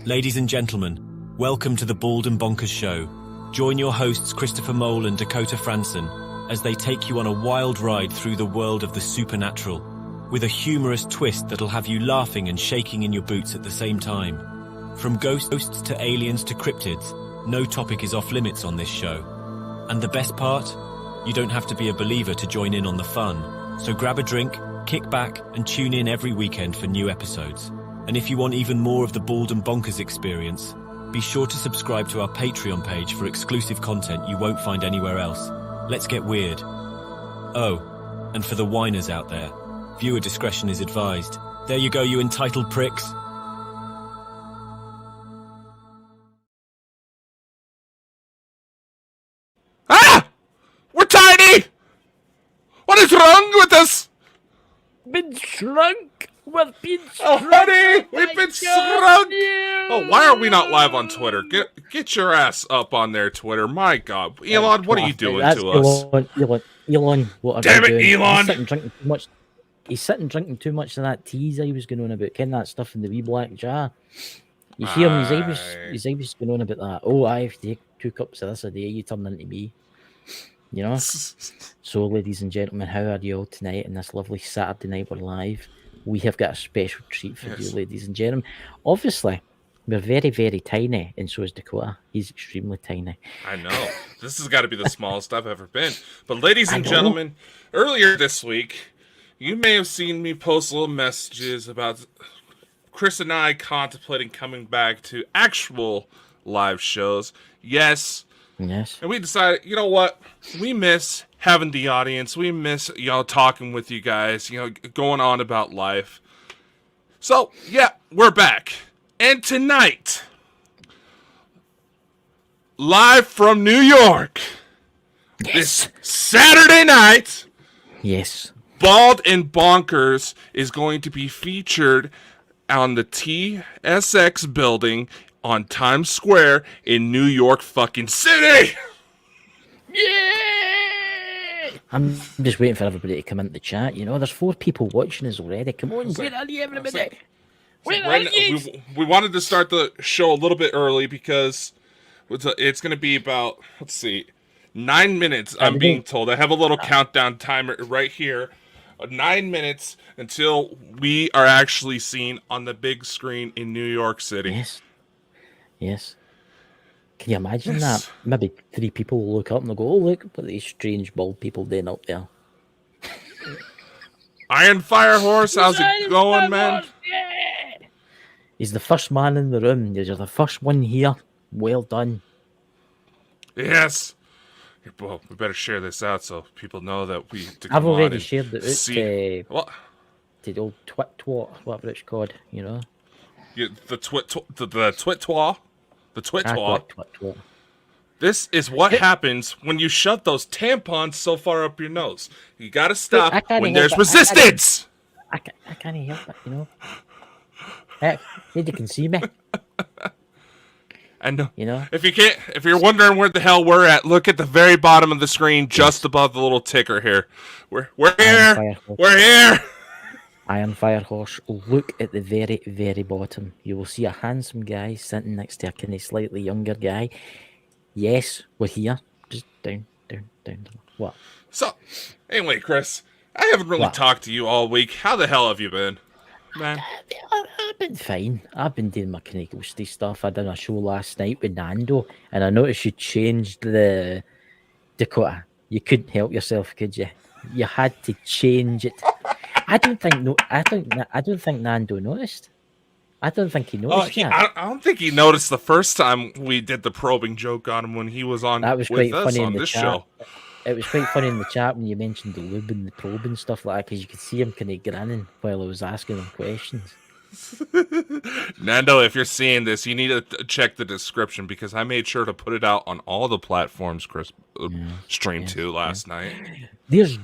Ladies and gentlemen, welcome to the Bald and Bonkers Show. Join your hosts Christopher Mole and Dakota Franson as they take you on a wild ride through the world of the supernatural, with a humorous twist that'll have you laughing and shaking in your boots at the same time. From ghosts to aliens to cryptids, no topic is off limits on this show. And the best part? You don't have to be a believer to join in on the fun. So grab a drink, kick back, and tune in every weekend for new episodes. And if you want even more of the Bald and Bonkers experience, be sure to subscribe to our Patreon page for exclusive content you won't find anywhere else. Let's get weird. Oh, and for the whiners out there, viewer discretion is advised. There you go, you entitled pricks. Ah! We're tiny! What is wrong with us? Been shrunk. We've been shrunk. Oh, honey, we've been shrunk. Oh, why are we not live on Twitter? Get your ass up on there, Twitter. My God, Elon, what are you doing to us? Elon, what are Damn you it, doing? Elon! He's sitting drinking too much of that teas I was going on about. Ken, that stuff in the wee black jar. You hear him? He's always going on about that. Oh, I have to take 2 cups of this a day. You turn into me. You know. So, ladies and gentlemen, how are you all tonight? On this lovely Saturday night, we're live. We have got a special treat for you, ladies and gentlemen. Obviously, we're very, very tiny, and so is Dakota. He's extremely tiny. I know. This has got to be the smallest I've ever been. But ladies and gentlemen, earlier this week, you may have seen me post little messages about Chris and I contemplating coming back to actual live shows. Yes. Yes. And we decided, you know what? We miss having the audience. We miss, talking with you guys, going on about life. So, yeah, we're back. And tonight, live from New York, this Saturday night, Bald and Bonkers is going to be featured on the TSX building on Times Square in New York fucking City. Yeah! I'm just waiting for everybody to come into the chat. There's 4 people watching us already. Come on, where are you, everybody? Where are you? We wanted to start the show a little bit early because it's going to be about, 9 minutes, I'm being told. I have a little countdown timer right here. 9 minutes until we are actually seen on the big screen in New York City. Yes. Can you imagine that? Maybe 3 people will look up and they'll go, oh, look, what are these strange bald people doing up there? Iron Fire Horse, how's it going, man? Yeah. He's the first man in the room. You're the first one here. Well done. Yes. Well, we better share this out so people know that we. I've already shared it out to the old twat, whatever it's called, Yeah, the twit-twa. The twit-twa. This is what happens when you shove those tampons so far up your nose. You gotta stop when there's resistance. I can't help it, Hey, you can see me. I know. If you're wondering where the hell we're at, look at the very bottom of the screen, just above the little ticker here. We're here. We're here. Iron Fire Horse. Look at the very, very bottom. You will see a handsome guy sitting next to a kind of slightly younger guy. Yes, we're here. Just down. What? So, anyway, Chris, I haven't really talked to you all week. How the hell have you been, man? I've been fine. I've been doing my kind of ghosty stuff. I did a show last night with Nando, and I noticed you changed the Dakota. You couldn't help yourself, could you? You had to change it. I don't think Nando noticed. I don't think he noticed. I don't think he noticed the first time we did the probing joke on him when he was on. That was quite funny in the chat. Show. It was quite funny in the chat when you mentioned the lube and the probe and stuff like that, because you could see him kind of grinning while I was asking him questions. Nando, if you're seeing this, you need to check the description because I made sure to put it out on all the platforms Chris streamed to last night. There's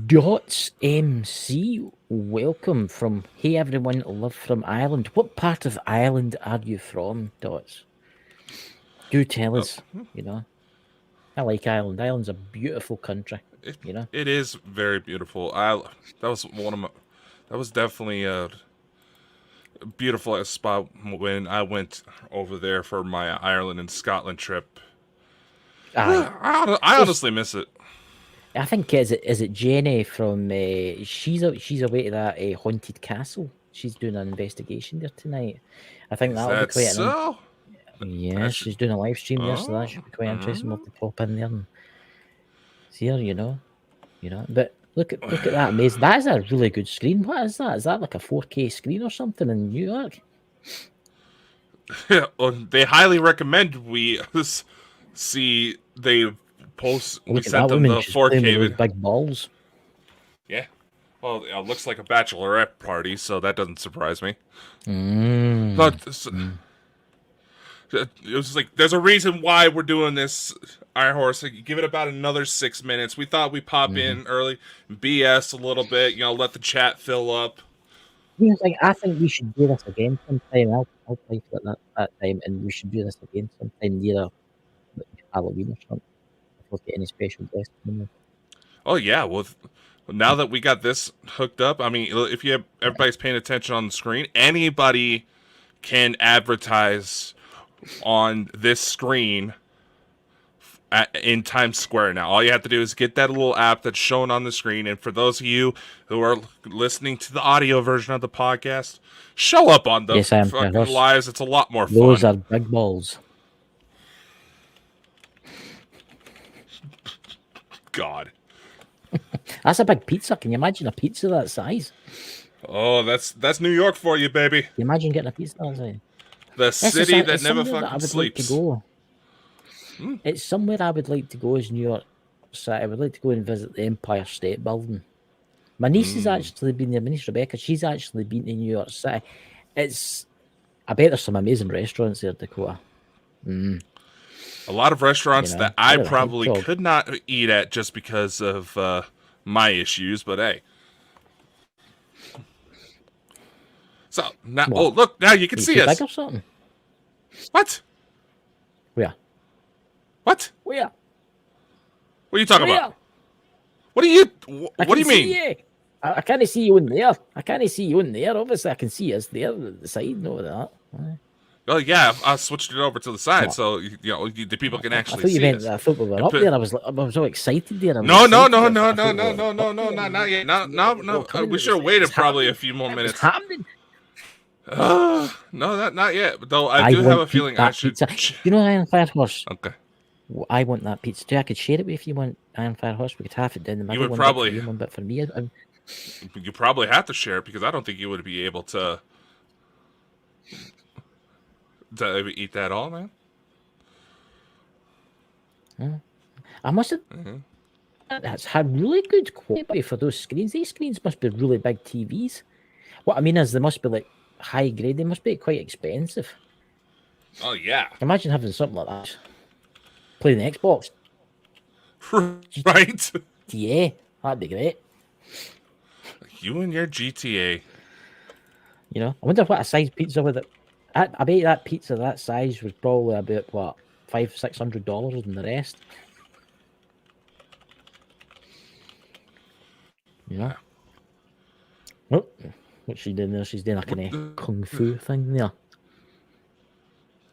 Dots MC. Welcome from Hey Everyone, love from Ireland. What part of Ireland are you from, Dots? Do tell us, I like Ireland. Ireland's a beautiful country, It is very beautiful. That was definitely beautiful spot when I went over there for my Ireland and Scotland trip. Aye. I honestly miss it. I think is it Jenny from she's away to that haunted castle. She's doing an investigation there tonight. I think that'll be quite so? Yeah, she's doing a live stream there, so that should be quite interesting. We'll have to pop in there and see her, you know. But look at that amazing. That is a really good screen. What is that? Is that like a 4K screen or something in New York? Yeah, well, they highly recommend we see they post. We Look at sent that them woman. the She's 4K. playing with those big balls. Yeah. Well, it looks like a bachelorette party, so that doesn't surprise me. It was like, there's a reason why we're doing this, Iron Horse. Like, give it about another 6 minutes. We thought we'd pop in early, BS a little bit, let the chat fill up. I think we should do this again sometime. I'll play for it that time, and we should do this again sometime near Halloween or something. If we get any special guests. Oh yeah, well, now that we got this hooked up, I mean, if everybody's paying attention on the screen, anybody can advertise on this screen in Times Square now. All you have to do is get that little app that's shown on the screen, and for those of you who are listening to the audio version of the podcast, show up on the fucking lives. It's a lot more fun. Those are big balls. God. That's a big pizza. Can you imagine a pizza that size? Oh, that's New York for you, baby. Can you imagine getting a pizza that size? The city that never fucking sleeps. It's somewhere I would like to go as New York City. I would like to go and visit the Empire State Building. My niece has actually been there. My niece Rebecca, she's actually been to New York City. I bet there's some amazing restaurants there, Dakota. A lot of restaurants that I probably could not eat at just because of my issues, but hey. So now, look, now you can see us. Or something? What? Where? What? Where? What are you talking about? What do you mean? I can't see you in there. I can't see you in there. Obviously, I can see us there at the side and over that. Oh yeah, I switched it over to the side so the people can actually see us. I thought we were up there. I was so excited there. No, not yet. No. We should have waited probably a few more minutes. Happening. No, not yet. Though I do have a feeling I should. You know, Iron Fire Horse. Okay. I want that pizza too. I could share it with you if you want, Iron Fire Horse. We could half it down the middle. You would probably one bit for me. You probably have to share it because I don't think you would be able to eat that all, man. I must have. That's had really good quality for those screens. These screens must be really big TVs. What I mean is, they must be like high grade. They must be quite expensive. Oh yeah. Imagine having something like that. Playing the Xbox. Right. Yeah, that'd be great. You and your GTA. I wonder what a size pizza with it. I bet that pizza that size was probably about what $500-600 than the rest. Oh, what's she doing there? She's doing like a kung fu thing there.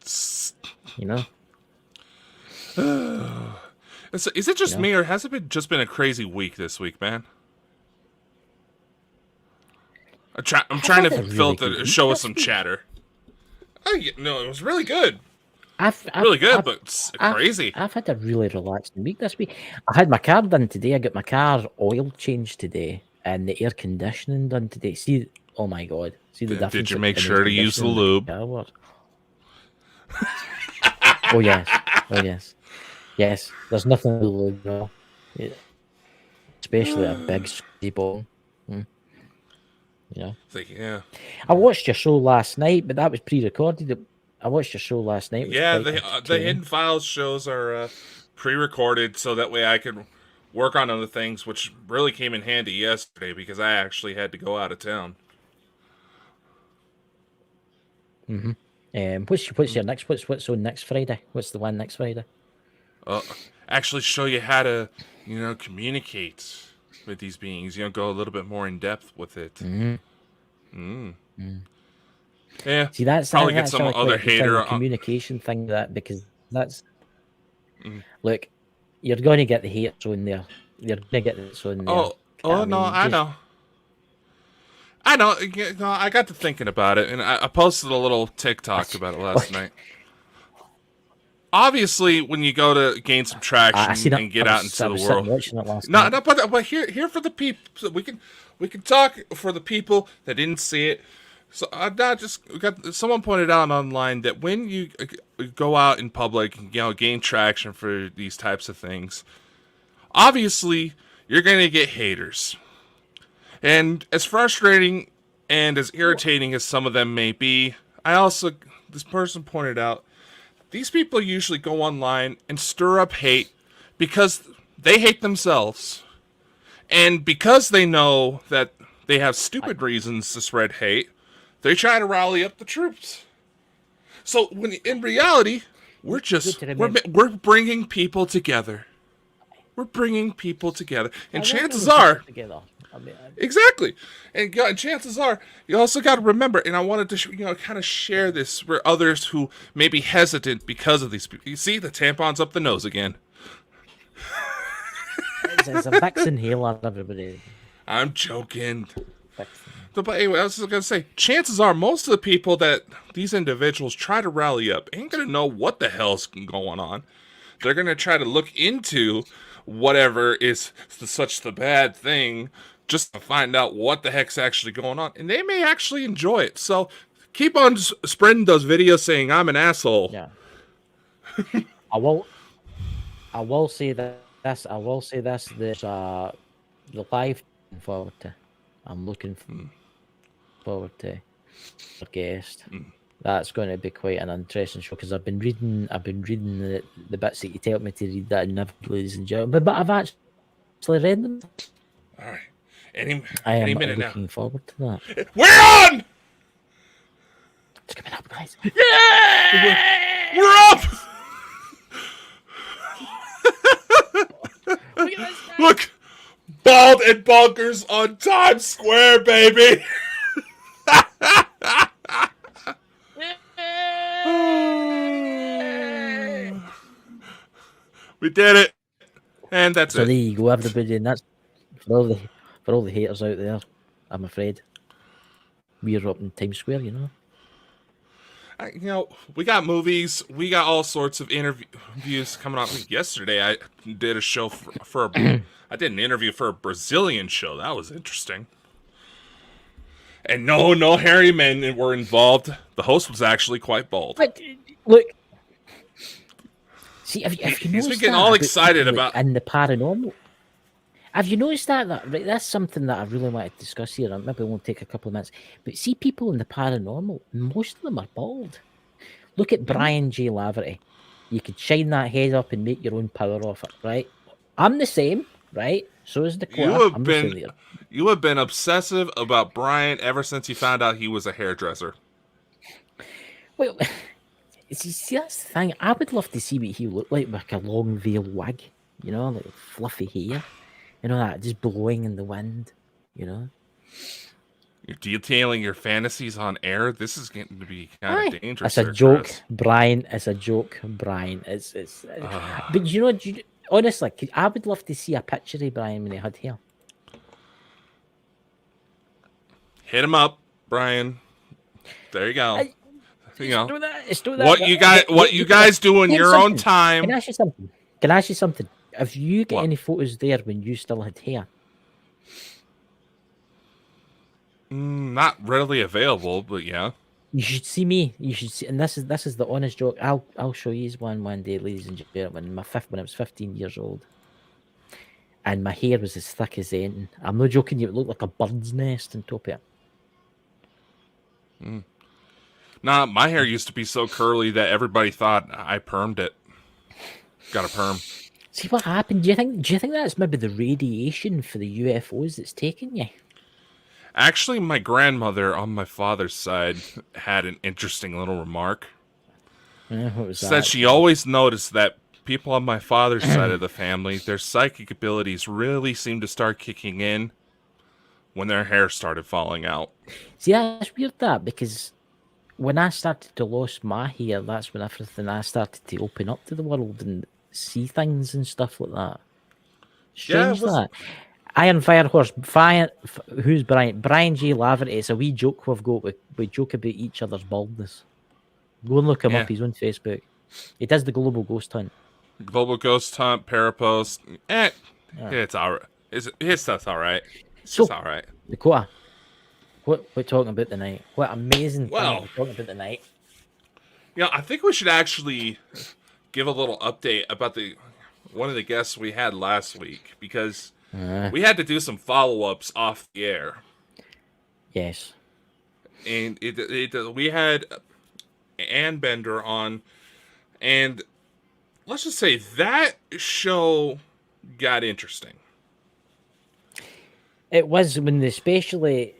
Is it just me, or has it just been a crazy week this week, man? I'm trying to show us some chatter. Oh, no, it was really good. But crazy. I've had a really relaxing week this week. I had my car done today. I got my car oil changed today, and the air conditioning done today. See, oh my god, see the difference. Did you make sure to use the lube? Oh yes. There's nothing to lube, no. Especially a big squeezy bottle. Yeah. I watched your show last night, but that was pre-recorded. I watched your show last night. Yeah, the Hidden Files shows are pre-recorded, so that way I can work on other things, which really came in handy yesterday because I actually had to go out of town. What's your next? What's on next Friday? What's the one next Friday? Actually, show you how to communicate with these beings. Go a little bit more in depth with it. Yeah. See, that's probably that's get some other hater communication thing because that's look, you're going to get the haters on there. You're going to get this on there. Oh no, I know. I know. I got to thinking about it, and I posted a little TikTok about it last night. Obviously, when you go to gain some traction and get out into the world, but here for the people, so we can talk for the people that didn't see it. So someone pointed out online that when you go out in public and gain traction for these types of things, obviously you're going to get haters. And as frustrating and as irritating as some of them may be, this person pointed out, these people usually go online and stir up hate because they hate themselves. And because they know that they have stupid reasons to spread hate, they try to rally up the troops. So when in reality, we're bringing people together. We're bringing people together. And chances are... Exactly. And chances are, you also got to remember, and I wanted to kind of share this for others who may be hesitant because of these people. You see, the tampon's up the nose again. It's a vaccine healer, everybody. I'm joking. But anyway, I was just going to say, chances are most of the people that these individuals try to rally up ain't going to know what the hell's going on. They're going to try to look into whatever is such the bad thing just to find out what the heck's actually going on. And they may actually enjoy it. So keep on spreading those videos saying I'm an asshole. Yeah. I will say this. There's the live forward to. I'm looking forward to a guest. That's going to be quite an interesting show because I've been reading the bits that you tell me to read that I never ladies and gentlemen. But I've actually read them. All right. Any am minute looking now. forward to that. We're on! It's coming up, guys. Yeah! We're up! Look at this guy. Look! Bald and Bonkers on Times Square, baby! We did it. And that's so it. There you go, everybody, and that's for all the haters out there. I'm afraid we're up in Times Square, We got movies. We got all sorts of interviews coming up. Yesterday, I did a show I did an interview for a Brazilian show. That was interesting. And no hairy men were involved. The host was actually quite bald. But look, see, if you he's been getting all excited about and the paranormal. Have you noticed that? Right, that's something that I really want to discuss here. Maybe it won't take a couple of minutes. But see, people in the paranormal, most of them are bald. Look at Brian J. Laverty. You could shine that head up and make your own power off it, right? I'm the same, right? So is the You have been obsessive about Brian ever since you found out he was a hairdresser. Well, see, that's the thing. I would love to see what he looked like a long veil wig, like fluffy hair. That just blowing in the wind, You're detailing your fantasies on air. This is getting to be kind of dangerous. It's a joke, Brian. It's a joke, Brian. It's. But honestly, I would love to see a picture of Brian when he had hair. Hit him up, Brian. There you go. Let's do that. What you guys do in your own time. Can I ask you something? Have you got any photos there when you still had hair? Not readily available, but yeah. You should see me. You should see, and this is the honest joke. I'll show you one day, ladies and gentlemen. When I was 15 years old, and my hair was as thick as anything. I'm not joking. You, it looked like a bird's nest on top of it. Nah, my hair used to be so curly that everybody thought I permed it. Got a perm. See what happened? Do you think that's maybe the radiation for the UFOs that's taking you? Actually, my grandmother on my father's side had an interesting little remark. What was that? Said she always noticed that people on my father's side of the family, their psychic abilities really seemed to start kicking in when their hair started falling out. See, that's weird because when I started to lose my hair, that's when everything I started to open up to the world and see things and stuff like that. Strange that. Iron Fire Horse, who's Brian? Brian J. Laverty. It's a wee joke we've got. We joke about each other's baldness. Go and look him up. He's on Facebook. He does the Global Ghost Hunt. Global Ghost Hunt, Parapost. It's all right. His stuff's all right. It's just all right. Dakota, what we're talking about tonight? What amazing thing we're talking about tonight? I think we should actually give a little update about one of the guests we had last week, because we had to do some follow-ups off the air. Yes. And we had Ann Bender on, and let's just say that show got interesting. It was, when especially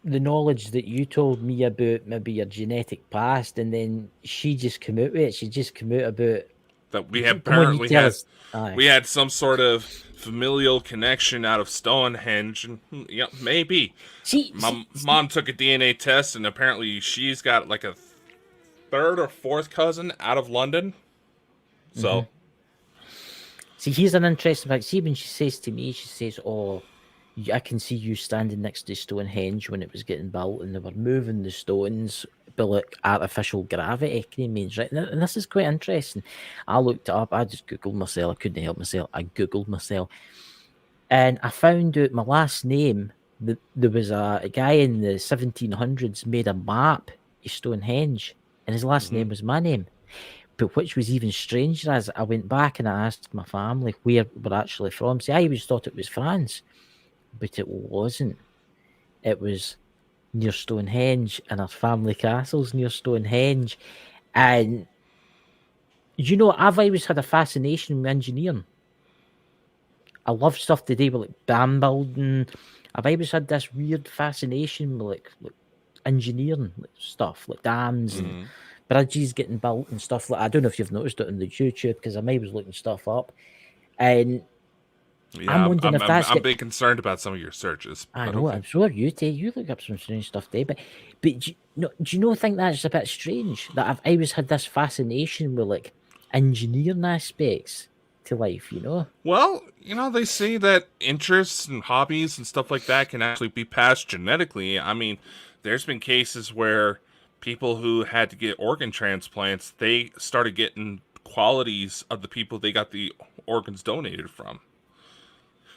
the knowledge that you told me about maybe your genetic past, and then she just came out with it. She just came out about that we had some sort of familial connection out of Stonehenge, and maybe. My mom took a DNA test, and apparently she's got like a third or fourth cousin out of London. So, see, here's an interesting fact. See, when she says to me, she says, "Oh, I can see you standing next to Stonehenge when it was getting built, and they were moving the stones by like artificial gravity." Can you mean, right? And this is quite interesting. I looked it up. I just Googled myself. I couldn't help myself. I Googled myself. And I found out my last name. There was a guy in the 1700s made a map of Stonehenge, and his last name was my name. But which was even stranger, as I went back and I asked my family where we're actually from. See, I always thought it was France, but it wasn't. It was near Stonehenge, and our family castle's near Stonehenge. And I've always had a fascination with engineering. I love stuff to do with like dam building. I've always had this weird fascination with like engineering stuff, like dams and bridges getting built and stuff like. I don't know if you've noticed it on the YouTube, because I'm always looking stuff up, and I'm wondering if that's. I'm a bit concerned about some of your searches. I know. I'm sure you take. You look up some strange stuff there, but do you think that's a bit strange that I've always had this fascination with like engineering aspects to life? Well, they say that interests and hobbies and stuff like that can actually be passed genetically. I mean, there's been cases where people who had to get organ transplants, they started getting qualities of the people they got the organs donated from.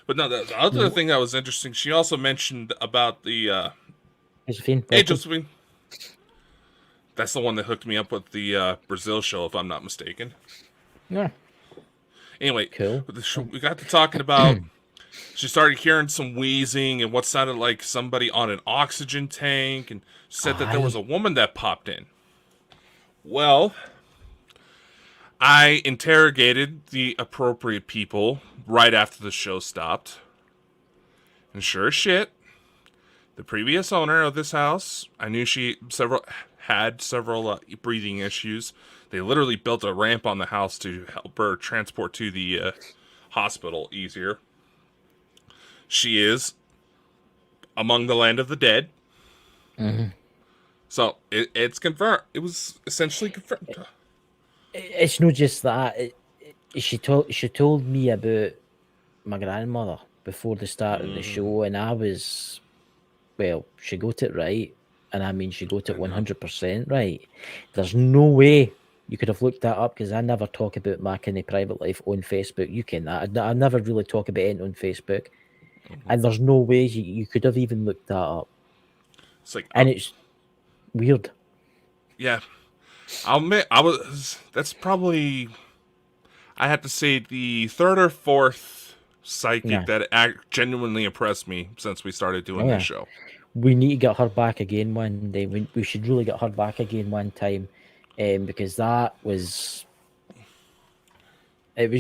But no, the other thing that was interesting, she also mentioned about the Hey, Josephine. That's the one that hooked me up with the Brazil show, if I'm not mistaken. Yeah. Anyway, cool. We got to talking about. She started hearing some wheezing and what sounded like somebody on an oxygen tank, and said that there was a woman that popped in. Well, I interrogated the appropriate people right after the show stopped. And sure as shit, the previous owner of this house, I knew she had several breathing issues. They literally built a ramp on the house to help her transport to the hospital easier. She is among the land of the dead. So it's confirmed. It was essentially confirmed. It's not just that. She told me about my grandmother before the start of the show, and I was, she got it right, and I mean she got it 100% right. There's no way you could have looked that up, because I never talk about my kind of private life on Facebook. You can that. I never really talk about it on Facebook, and there's no way you could have even looked that up. It's like, and it's weird. Yeah. I'll admit, that's probably, I have to say, the third or fourth psychic that genuinely impressed me since we started doing this show. We need to get her back again one day. We should really get her back again one time, because it was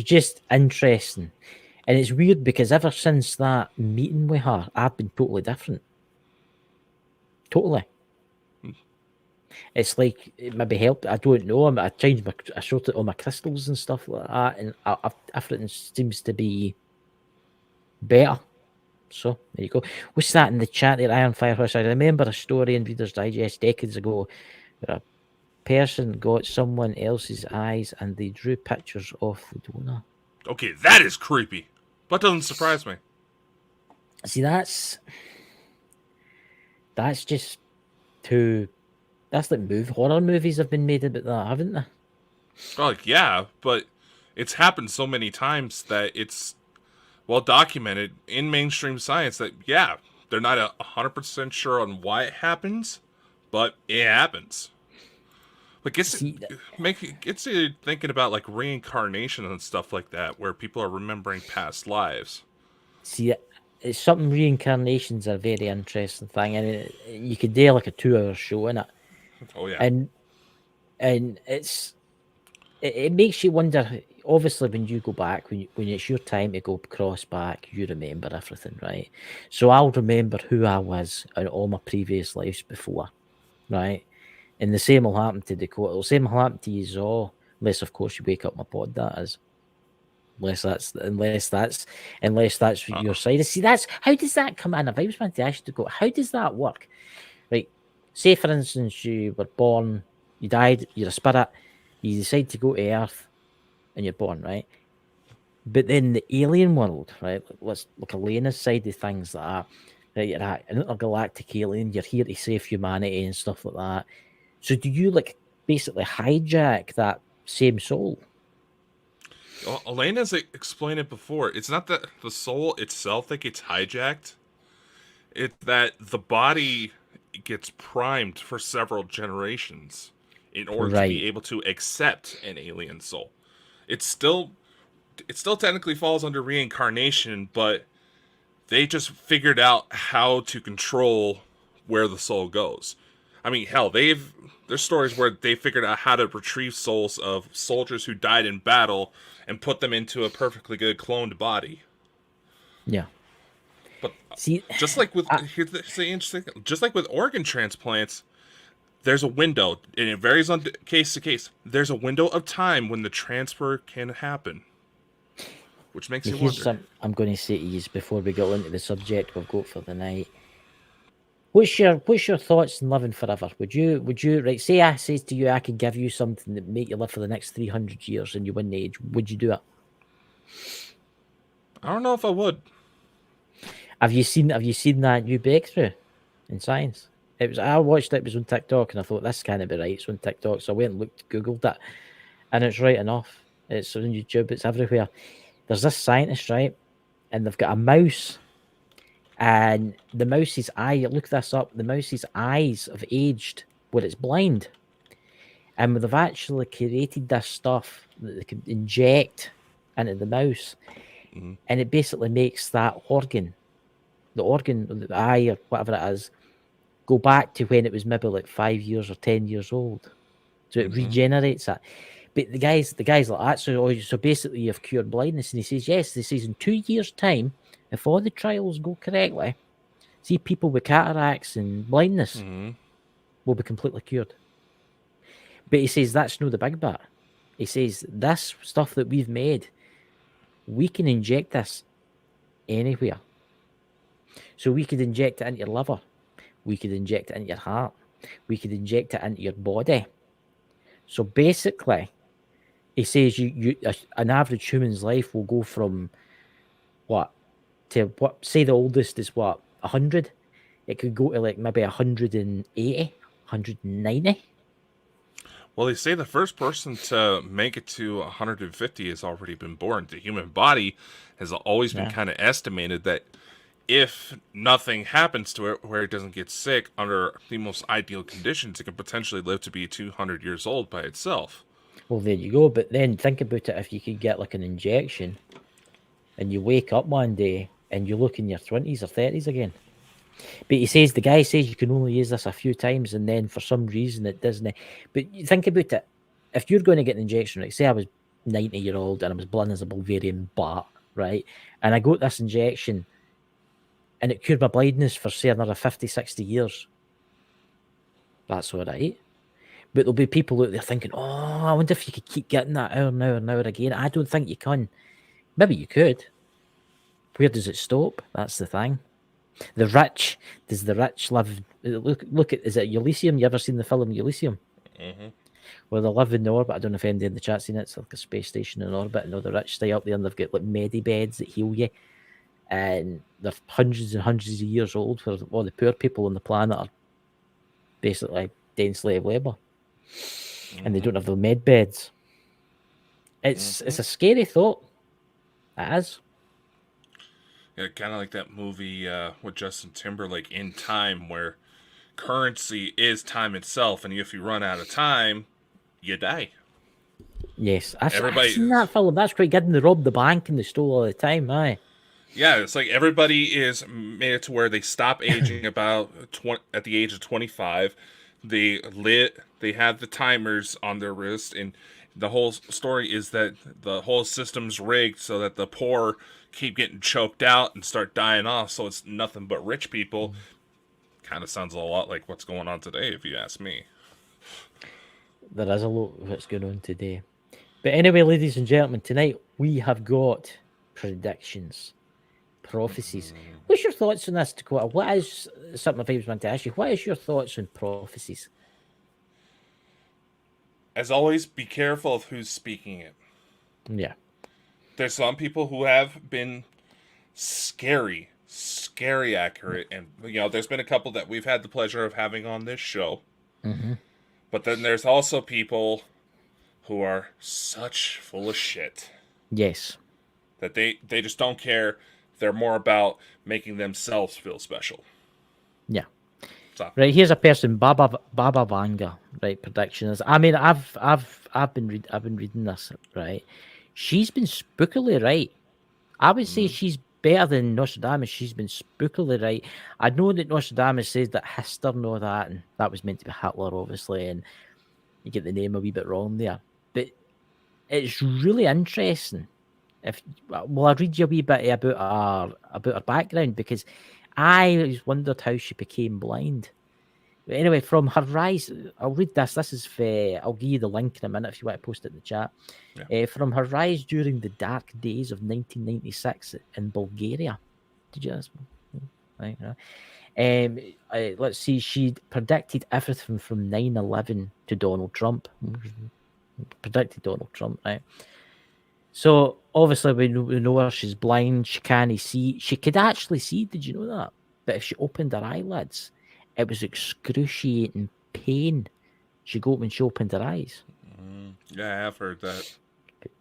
just interesting. And it's weird because ever since that meeting with her, I've been totally different. Totally. It's like it maybe helped. I don't know. I changed I sorted all my crystals and stuff like that, and everything seems to be better. So there you go. What's that in the chat there, Iron Firehorse? I remember a story in Reader's Digest decades ago where a person got someone else's eyes and they drew pictures of the donor. Okay, that is creepy. But doesn't surprise me. See, that's just too. That's like horror movies have been made about that, haven't they? Well, yeah, but it's happened so many times that it's well documented in mainstream science that, yeah, they're not 100% sure on why it happens, but it happens. But gets you thinking about like reincarnation and stuff like that, where people are remembering past lives. See, it's something. Reincarnation's a very interesting thing, and you could do like a 2-hour show in it. Oh yeah, and it makes you wonder. Obviously, when you go back, when it's your time to go cross back, you remember everything, right? So I'll remember who I was in all my previous lives before, right? And the same will happen to Dakota. The same will happen to you all, unless of course you wake up my pod. That is, unless that's your side. See, that's how does that come in? If I was meant to ask you to go, how does that work? Right? Say for instance, you were born, you died, you're a spirit, you decide to go to Earth, and you're born, right? But then the alien world, right? Let's look Elena's side of things like that. Right, you're an intergalactic alien, you're here to save humanity and stuff like that. So do you like basically hijack that same soul? well, Elena's explained it before. It's not that the soul itself that gets hijacked. It's that the body gets primed for several generations in order to be able to accept an alien soul. It still technically falls under reincarnation, but they just figured out how to control where the soul goes. I mean, hell, there's stories where they figured out how to retrieve souls of soldiers who died in battle and put them into a perfectly good cloned body. Yeah. But see, just like with here's the interesting, just like with organ transplants, there's a window, and it varies on case to case. There's a window of time when the transfer can happen, which makes you wonder. I'm going to say to you before we go into the subject we've got for the night. What's your thoughts on living forever? Would you right? Say I says to you, I could give you something that make you live for the next 300 years, and you win the age. Would you do it? I don't know if I would. Have you seen that new breakthrough in science? I watched it. It was on TikTok, and I thought this can't be right. It's on TikTok, so I went and googled it, and it's right enough. It's on YouTube. It's everywhere. There's this scientist, right, and they've got a mouse, and the mouse's eye. Look this up. The mouse's eyes have aged where it's blind, and they've actually created this stuff that they can inject into the mouse, and it basically makes that organ, the eye or whatever it is, go back to when it was maybe like 5 years or 10 years old. So it regenerates that. But the guys like that, so basically you've cured blindness. And he says, yes, this is in 2 years' time, if all the trials go correctly, see, people with cataracts and blindness will be completely cured. But he says that's not the big bit. He says this stuff that we've made, we can inject this anywhere. So we could inject it into your liver. We could inject it into your heart. We could inject it into your body. So basically, he says an average human's life will go from say the oldest is 100. It could go to like maybe 180, 190. Well, they say the first person to make it to 150 has already been born. The human body has always been kind of estimated that if nothing happens to it, where it doesn't get sick under the most ideal conditions, it can potentially live to be 200 years old by itself. Well, there you go. But then think about it. If you could get like an injection and you wake up one day and you look in your 20s or 30s again. But the guy says you can only use this a few times, and then for some reason it doesn't. But you think about it. If you're going to get an injection, right? Say I was 90-year-old and I was blind as a Bulgarian bat, right? And I got this injection and it cured my blindness for, say, another 50, 60 years. That's all right. But there'll be people out there thinking, oh, I wonder if you could keep getting that hour and hour and hour again. I don't think you can. Maybe you could. Where does it stop? That's the thing. The rich. Does the rich live? Look at. Is it Elysium? You ever seen the film Elysium? Mm-hmm. Where they live in the orbit. I don't know if anybody in the chat's seen it. It's like a space station in orbit, and all the rich stay up there, and they've got like medi beds that heal you, and they're hundreds and hundreds of years old. Where all the poor people on the planet are basically doing slave labor, and they don't have the med beds. It's a scary thought. It is. Yeah, kind of like that movie with Justin Timberlake, In Time, where currency is time itself, and if you run out of time, you die. Yes, I've seen that film. That's quite good. And they rob the bank and they stole all the time, aye. Yeah, it's like everybody is made it to where they stop aging about at the age of 25. They have the timers on their wrist, and the whole story is that the whole system's rigged so that the poor keep getting choked out and start dying off, so it's nothing but rich people. Kind of sounds a lot like what's going on today, if you ask me. There is a lot of what's going on today. But anyway, ladies and gentlemen, tonight we have got predictions, prophecies. What's your thoughts on this, Dakota? What is something I was meant to ask you? What is your thoughts on prophecies? As always, be careful of who's speaking it. Yeah. There's some people who have been scary accurate, and there's been a couple that we've had the pleasure of having on this show. But then there's also people who are such full of shit. Yes. That they just don't care. They're more about making themselves feel special. Yeah. So. Right, here's a person, Baba Vange, right, predictions. I mean, I've been reading this, right? She's been spookily right. I would say she's better than Nostradamus. She's been spookily right. I know that Nostradamus says that Hitler and all that, and that was meant to be Hitler, obviously, and you get the name a wee bit wrong there. But it's really interesting. I'll read you a wee bit about her background, because I always wondered how she became blind. But anyway, from her rise, I'll read this. This is I'll give you the link in a minute if you want to post it in the chat. Yeah. From her rise during the dark days of 1996 in Bulgaria. Did you ask me? Right. Let's see. She predicted everything from 9/11 to Donald Trump. Predicted Donald Trump, right? So obviously we know her. She's blind. She can't see. She could actually see. Did you know that? But if she opened her eyelids, it was excruciating pain she got when she opened her eyes. Yeah, I've heard that.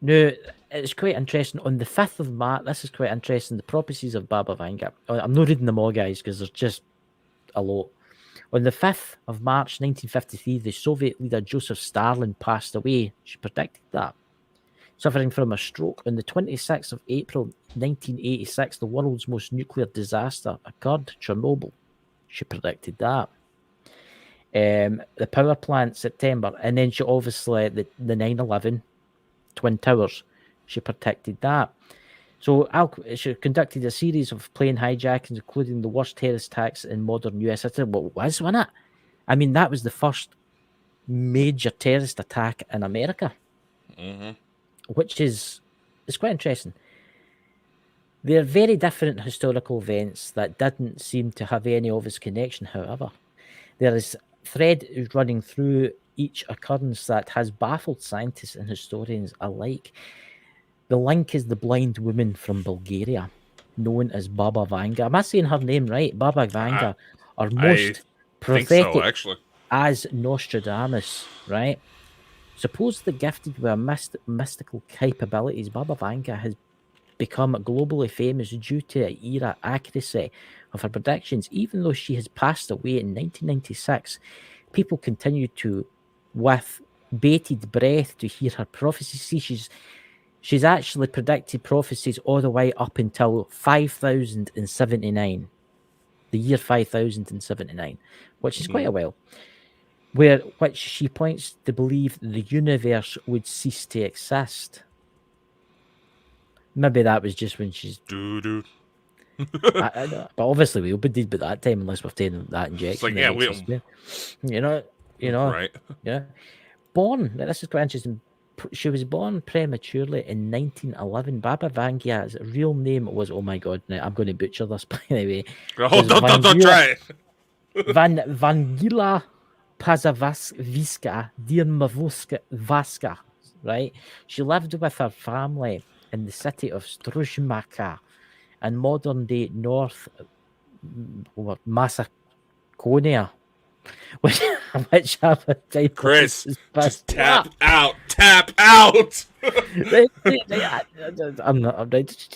No, it's quite interesting. On the 5th of March, this is quite interesting. The prophecies of Baba Vange. I'm not reading them all, guys, because there's just a lot. On the 5th of March, 1953, the Soviet leader Joseph Stalin passed away. She predicted that. Suffering from a stroke. On the 26th of April, 1986, the world's most nuclear disaster occurred, Chernobyl. She predicted that. The power plant, September. And then she obviously, the 9/11 Twin Towers, she predicted that. So she conducted a series of plane hijackings, including the worst terrorist attacks in modern US history. Well, wasn't it? I mean, that was the first major terrorist attack in America. Which is quite interesting. They're very different historical events that didn't seem to have any obvious connection, however. There is a thread running through each occurrence that has baffled scientists and historians alike. The link is the blind woman from Bulgaria, known as Baba Vange. Am I saying her name right? Baba Vange, or most prophetic as Nostradamus, right? Supposedly gifted with mystical capabilities, Baba Vange has become globally famous due to the era accuracy of her predictions. Even though she has passed away in 1996, people continue to, with bated breath, to hear her prophecies. See, she's actually predicted prophecies all the way up until 5079, the year 5079, which is quite a while. Which she points to believe the universe would cease to exist. Maybe that was just when she's... I know, but obviously we did by that time, unless we've taken that injection. It's like, you know, right? Yeah. Born. Now, this is quite interesting. She was born prematurely in 1911. Baba Vangia's real name was, oh my god, now I'm going to butcher this by the way. Oh, don't try it. Vangila Pazavaska Dirmavoska, right? She lived with her family in the city of Struzhmaka in modern day North Macedonia, whichever type Chris, is just best. tap out. Tap out. I'm not. Our Alright.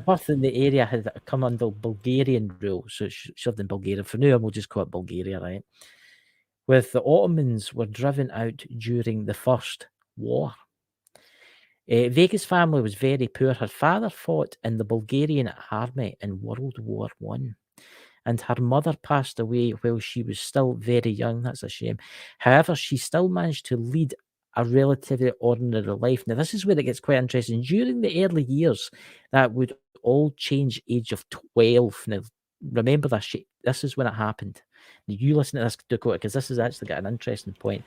birth in the area had come under Bulgarian rule, so she lived in Bulgaria. For now, we'll just call it Bulgaria, right? With the Ottomans were driven out during the First War. Vega's family was very poor. Her father fought in the Bulgarian army in World War One, and her mother passed away while she was still very young. That's a shame. However, she still managed to lead a relatively ordinary life. Now, this is where it gets quite interesting. During the early years, that would all change age of 12. Now, remember this. This is when it happened. Now, you listen to this, Dakota, because this has actually got an interesting point.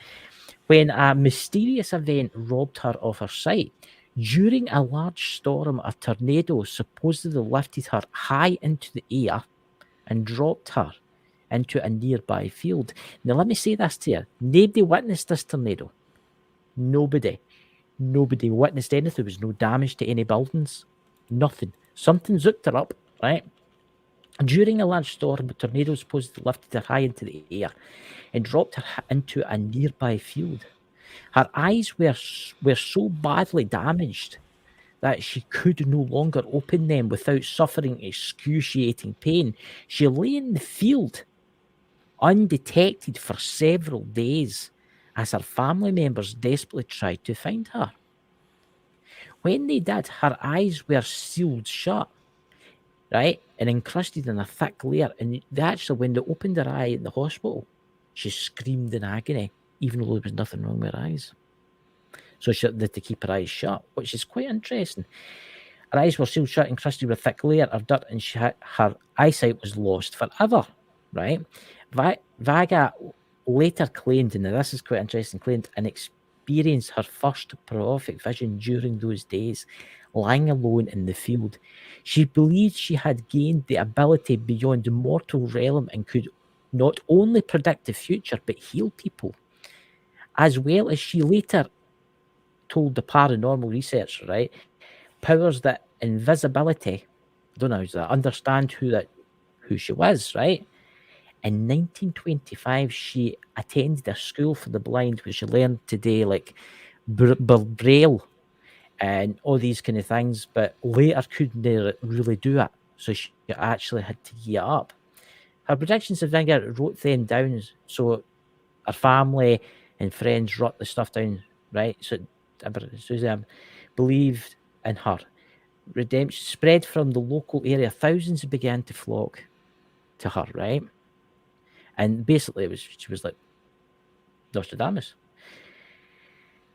When a mysterious event robbed her of her sight, during a large storm, a tornado supposedly lifted her high into the air and dropped her into a nearby field. Now, let me say this to you. Nobody witnessed this tornado. Nobody witnessed anything. There was no damage to any buildings. Nothing. Something zooked her up, right? During a large storm, the tornado supposedly lifted her high into the air and dropped her into a nearby field. Her eyes were so badly damaged that she could no longer open them without suffering excruciating pain. She lay in the field undetected for several days as her family members desperately tried to find her. When they did, her eyes were sealed shut, right, and encrusted in a thick layer. And actually, when they opened her eye in the hospital, she screamed in agony, even though there was nothing wrong with her eyes. So she had to keep her eyes shut, which is quite interesting. Her eyes were sealed shut, encrusted with a thick layer of dirt, and her eyesight was lost forever, right? Vaga later claimed, and this is quite interesting, claimed and experienced her first prophetic vision during those days, lying alone in the field. She believed she had gained the ability beyond the mortal realm and could not only predict the future, but heal people. As well as she later told the paranormal researcher, right, powers that invisibility, I don't know how's that, understand who she was, right? In 1925, she attended a school for the blind where she learned today like Braille and all these kind of things, but later couldn't really do it. So she actually had to give up. Her predictions of Vanguard wrote them down, so her family and friends wrote the stuff down, right? So Susan believed in her. Redemption spread from the local area. Thousands began to flock to her, right? And basically, she was like Nostradamus.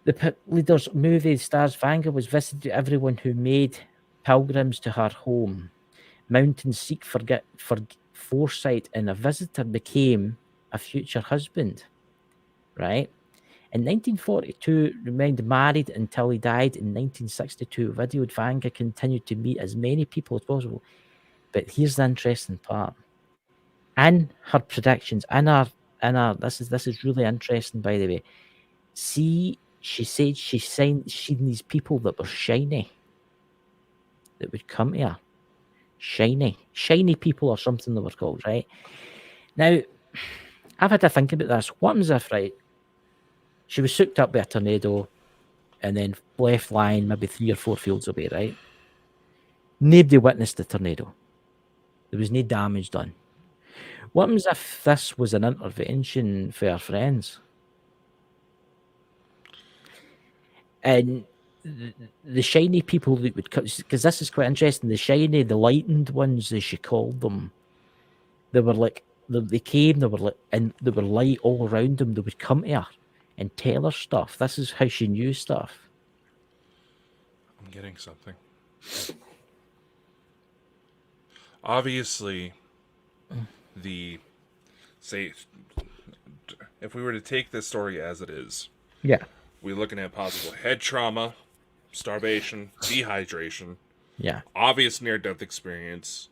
The leader's movie stars Vange was visited to everyone who made pilgrims to her home. Mountains seek for foresight, and a visitor became a future husband, right? In 1942, remained married until he died in 1962. Videoed Vange continued to meet as many people as possible. But here's the interesting part. In her predictions, this is really interesting, by the way. See, she said seen these people that were shiny that would come to her. Shiny people or something they were called, right? Now, I've had to think about this. What happens if, right, she was sucked up by a tornado and then left lying maybe 3 or 4 fields away, right? Nobody witnessed the tornado. There was no damage done. What happens if this was an intervention for our friends? And the shiny people that would come, because this is quite interesting, the shiny, the lightened ones, as she called them, they were like, they came, they were like, and they were light all around them. They would come to her and tell her stuff. This is how she knew stuff. I'm getting something. Obviously, if we were to take this story as it is, yeah, we're looking at possible head trauma, starvation, dehydration, Yeah. obvious near-death experience.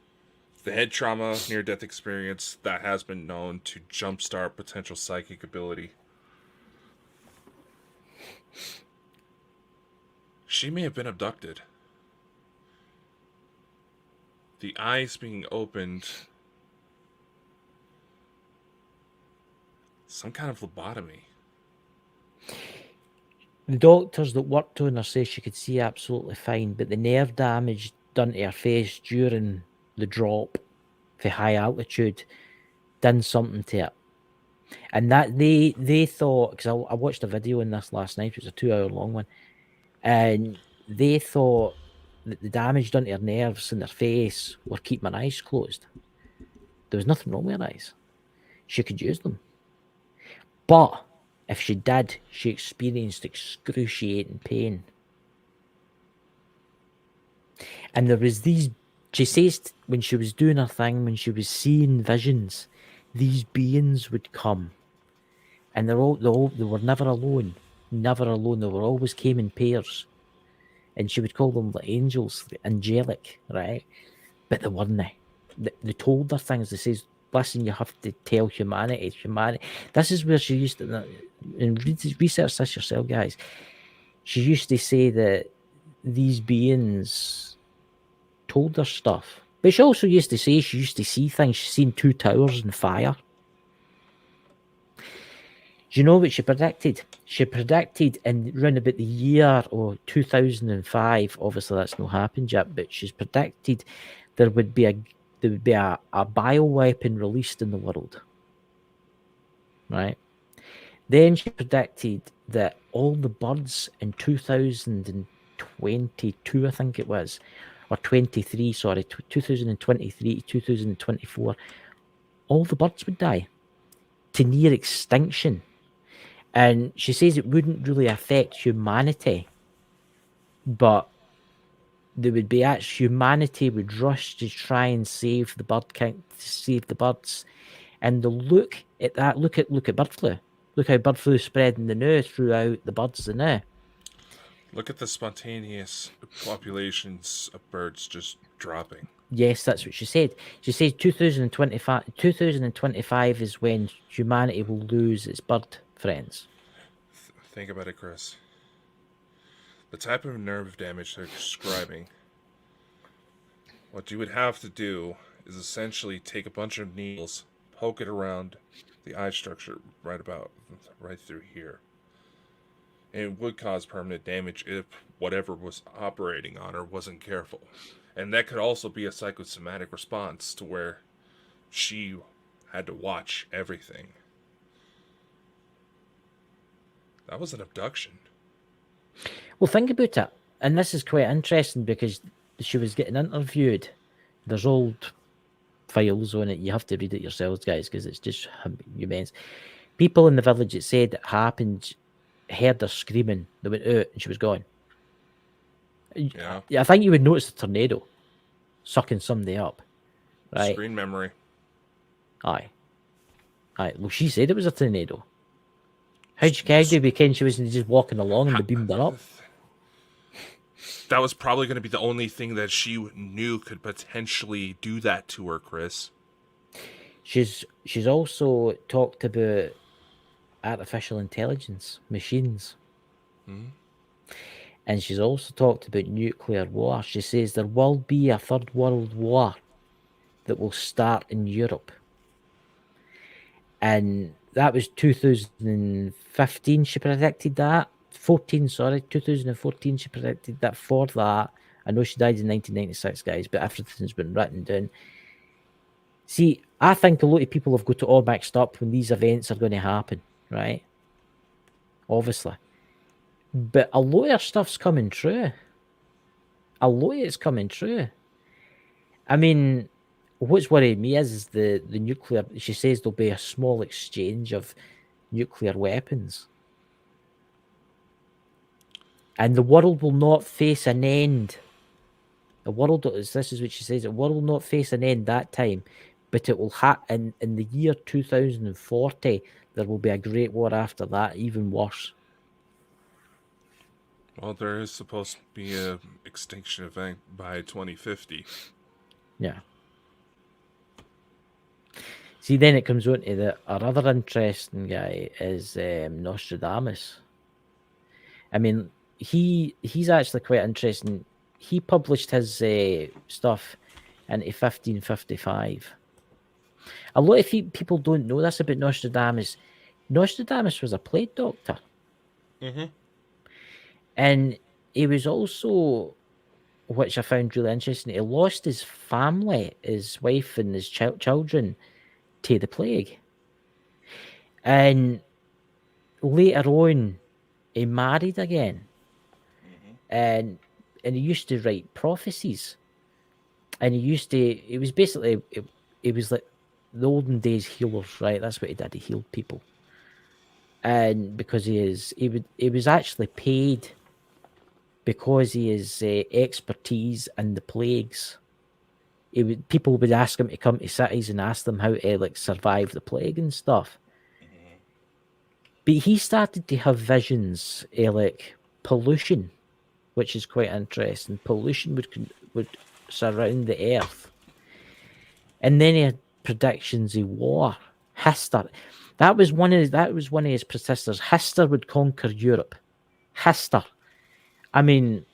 The head trauma, near-death experience that has been known to jumpstart potential psychic ability. She may have been abducted. The eyes being opened. Some kind of lobotomy. The doctors that worked on her say she could see absolutely fine, but the nerve damage done to her face during the drop for high altitude done something to it. And that they thought, because I watched a video on this last night, it was a 2-hour long one, and they thought that the damage done to her nerves in her face were keeping her eyes closed. There was nothing wrong with her eyes. She could use them. But if she did, she experienced excruciating pain. And there was these, she says when she was doing her thing, when she was seeing visions, these beings would come. And they were never alone. Never alone. They were always came in pairs. And she would call them the angels, the angelic, right? But they weren't. They told her things. They says, listen, you have to tell humanity. This is where she used to, and research this yourself, guys. She used to say that these beings told her stuff. But she also used to say she used to see things. She's seen 2 towers on fire. Do you know what she predicted? She predicted in around about the year 2005. Obviously, that's not happened yet, but she's predicted there would be a bioweapon released in the world. Right? Then she predicted that all the birds in 2022, I think it was, or 23, sorry, 2023, 2024, all the birds would die to near extinction. And she says it wouldn't really affect humanity, but there would be humanity would rush to try and save the bird count, to save the birds. And the look at that, look at bird flu. Look how bird flu is spreading the now throughout the birds the now. Look at the spontaneous populations of birds just dropping. Yes, that's what she said. She said 2025 is when humanity will lose its bird friends. Think about it, Chris. The type of nerve damage they're describing, what you would have to do is essentially take a bunch of needles, poke it around the eye structure right through here. And it would cause permanent damage if whatever was operating on her wasn't careful. And that could also be a psychosomatic response to where she had to watch everything. That was an abduction. Well, think about it. And this is quite interesting because she was getting interviewed. There's old files on it. You have to read it yourselves, guys, because it's just immense. People in the village that said it happened heard her screaming. They went out and she was gone. Yeah. I think you would notice a tornado sucking somebody up. Right? Screen memory. Aye. Well, she said it was a tornado. How'd you be ken she was just walking along and they beamed her up? That was probably going to be the only thing that she knew could potentially do that to her, Chris. She's also talked about artificial intelligence, machines. Mm-hmm. And she's also talked about nuclear war. She says there will be a third world war that will start in Europe. And that was 2015, she predicted that. 2014, she predicted that for that. I know she died in 1996, guys, but everything's been written down. See, I think a lot of people have got it all mixed up when these events are going to happen, right? Obviously. But a lot of stuff's coming true. A lot of it's coming true. I mean, what's worrying me is the nuclear. She says there'll be a small exchange of nuclear weapons. And the world will not face an end. This is what she says, the world will not face an end that time, but it will in the year 2040, there will be a great war after that, even worse. Well, there is supposed to be a extinction event by 2050. Yeah. See, then it comes on to our other interesting guy is Nostradamus. I mean, he's actually quite interesting. He published his stuff in 1555. A lot of people don't know this about Nostradamus. Nostradamus was a plague doctor. Mm-hmm. And he was also, which I found really interesting, he lost his family, his wife and his children to the plague. And later on, he married again. And he used to write prophecies. And he was basically, he was like the olden days healers, right? That's what he did. He healed people. And because he was actually paid because he is expertise in the plagues. People would ask him to come to cities and ask them how to like survive the plague and stuff. But he started to have visions of like pollution, which is quite interesting. Pollution would surround the earth, and then he had predictions of war. Hister, that was one of his persisters. Hister would conquer Europe. Hister. I mean,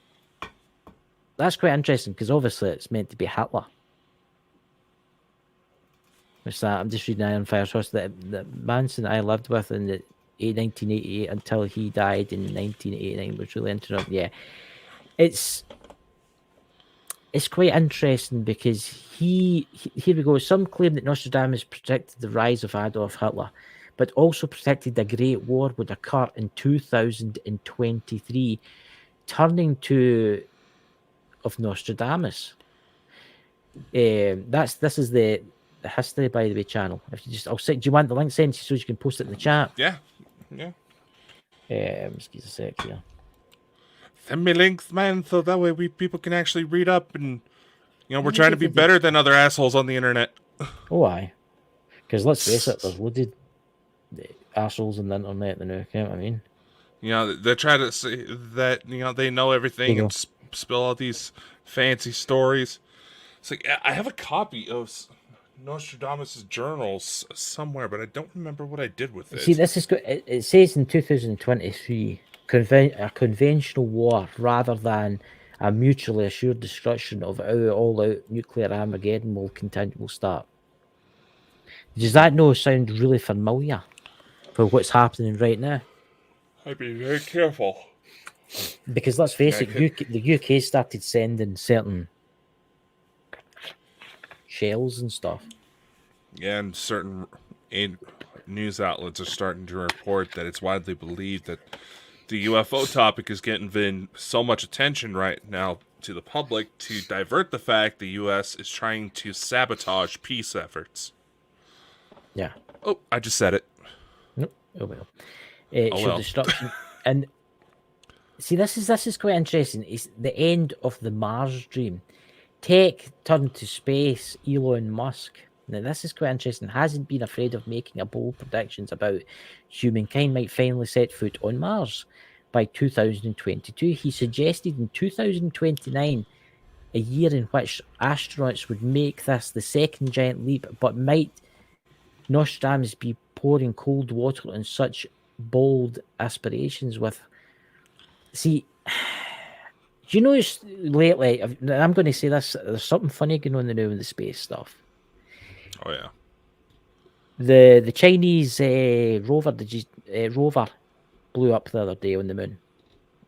that's quite interesting because obviously it's meant to be Hitler. What's that? I'm just reading Iron Fire Sauce that Manson I lived with in the 1988 until he died in 1989 was really interesting. Yeah, it's quite interesting because here we go. Some claim that Nostradamus predicted the rise of Adolf Hitler, but also predicted a great war would occur in 2023, turning to of Nostradamus. This is the history, by the way, channel. If you just, do you want the link sent so you can post it in the chat? Yeah. Just give us a sec here. Send me links, man, so that way people can actually read up and we're trying to be better than other assholes on the internet. Oh, aye. Because let's face it, there's loads of assholes on the internet now. You know what I mean? They try to say that they know everything and spill all these fancy stories. It's like I have a copy of Nostradamus' journals somewhere, but I don't remember what I did with it. See, this is good. It says in 2023, a conventional war rather than a mutually assured destruction of our all-out nuclear Armageddon will start. Does that sound really familiar for what's happening right now? I'd be very careful. Because let's face it, the UK started sending certain shells and stuff. Yeah, and certain news outlets are starting to report that it's widely believed that the UFO topic is getting so much attention right now to the public to divert the fact the U.S. is trying to sabotage peace efforts. Yeah. Oh, I just said it. Nope. Oh well. Destruction. And see, this is quite interesting. It's the end of the Mars dream. Tech turned to space. Elon Musk. Now, this is quite interesting. Hasn't been afraid of making a bold predictions about humankind might finally set foot on Mars by 2022. He suggested in 2029, a year in which astronauts would make this the second giant leap, but might Nostradamus be pouring cold water on such bold aspirations with... See, do you know lately, I'm going to say this, there's something funny going on now with the space stuff. Oh, yeah. The Chinese rover blew up the other day on the moon.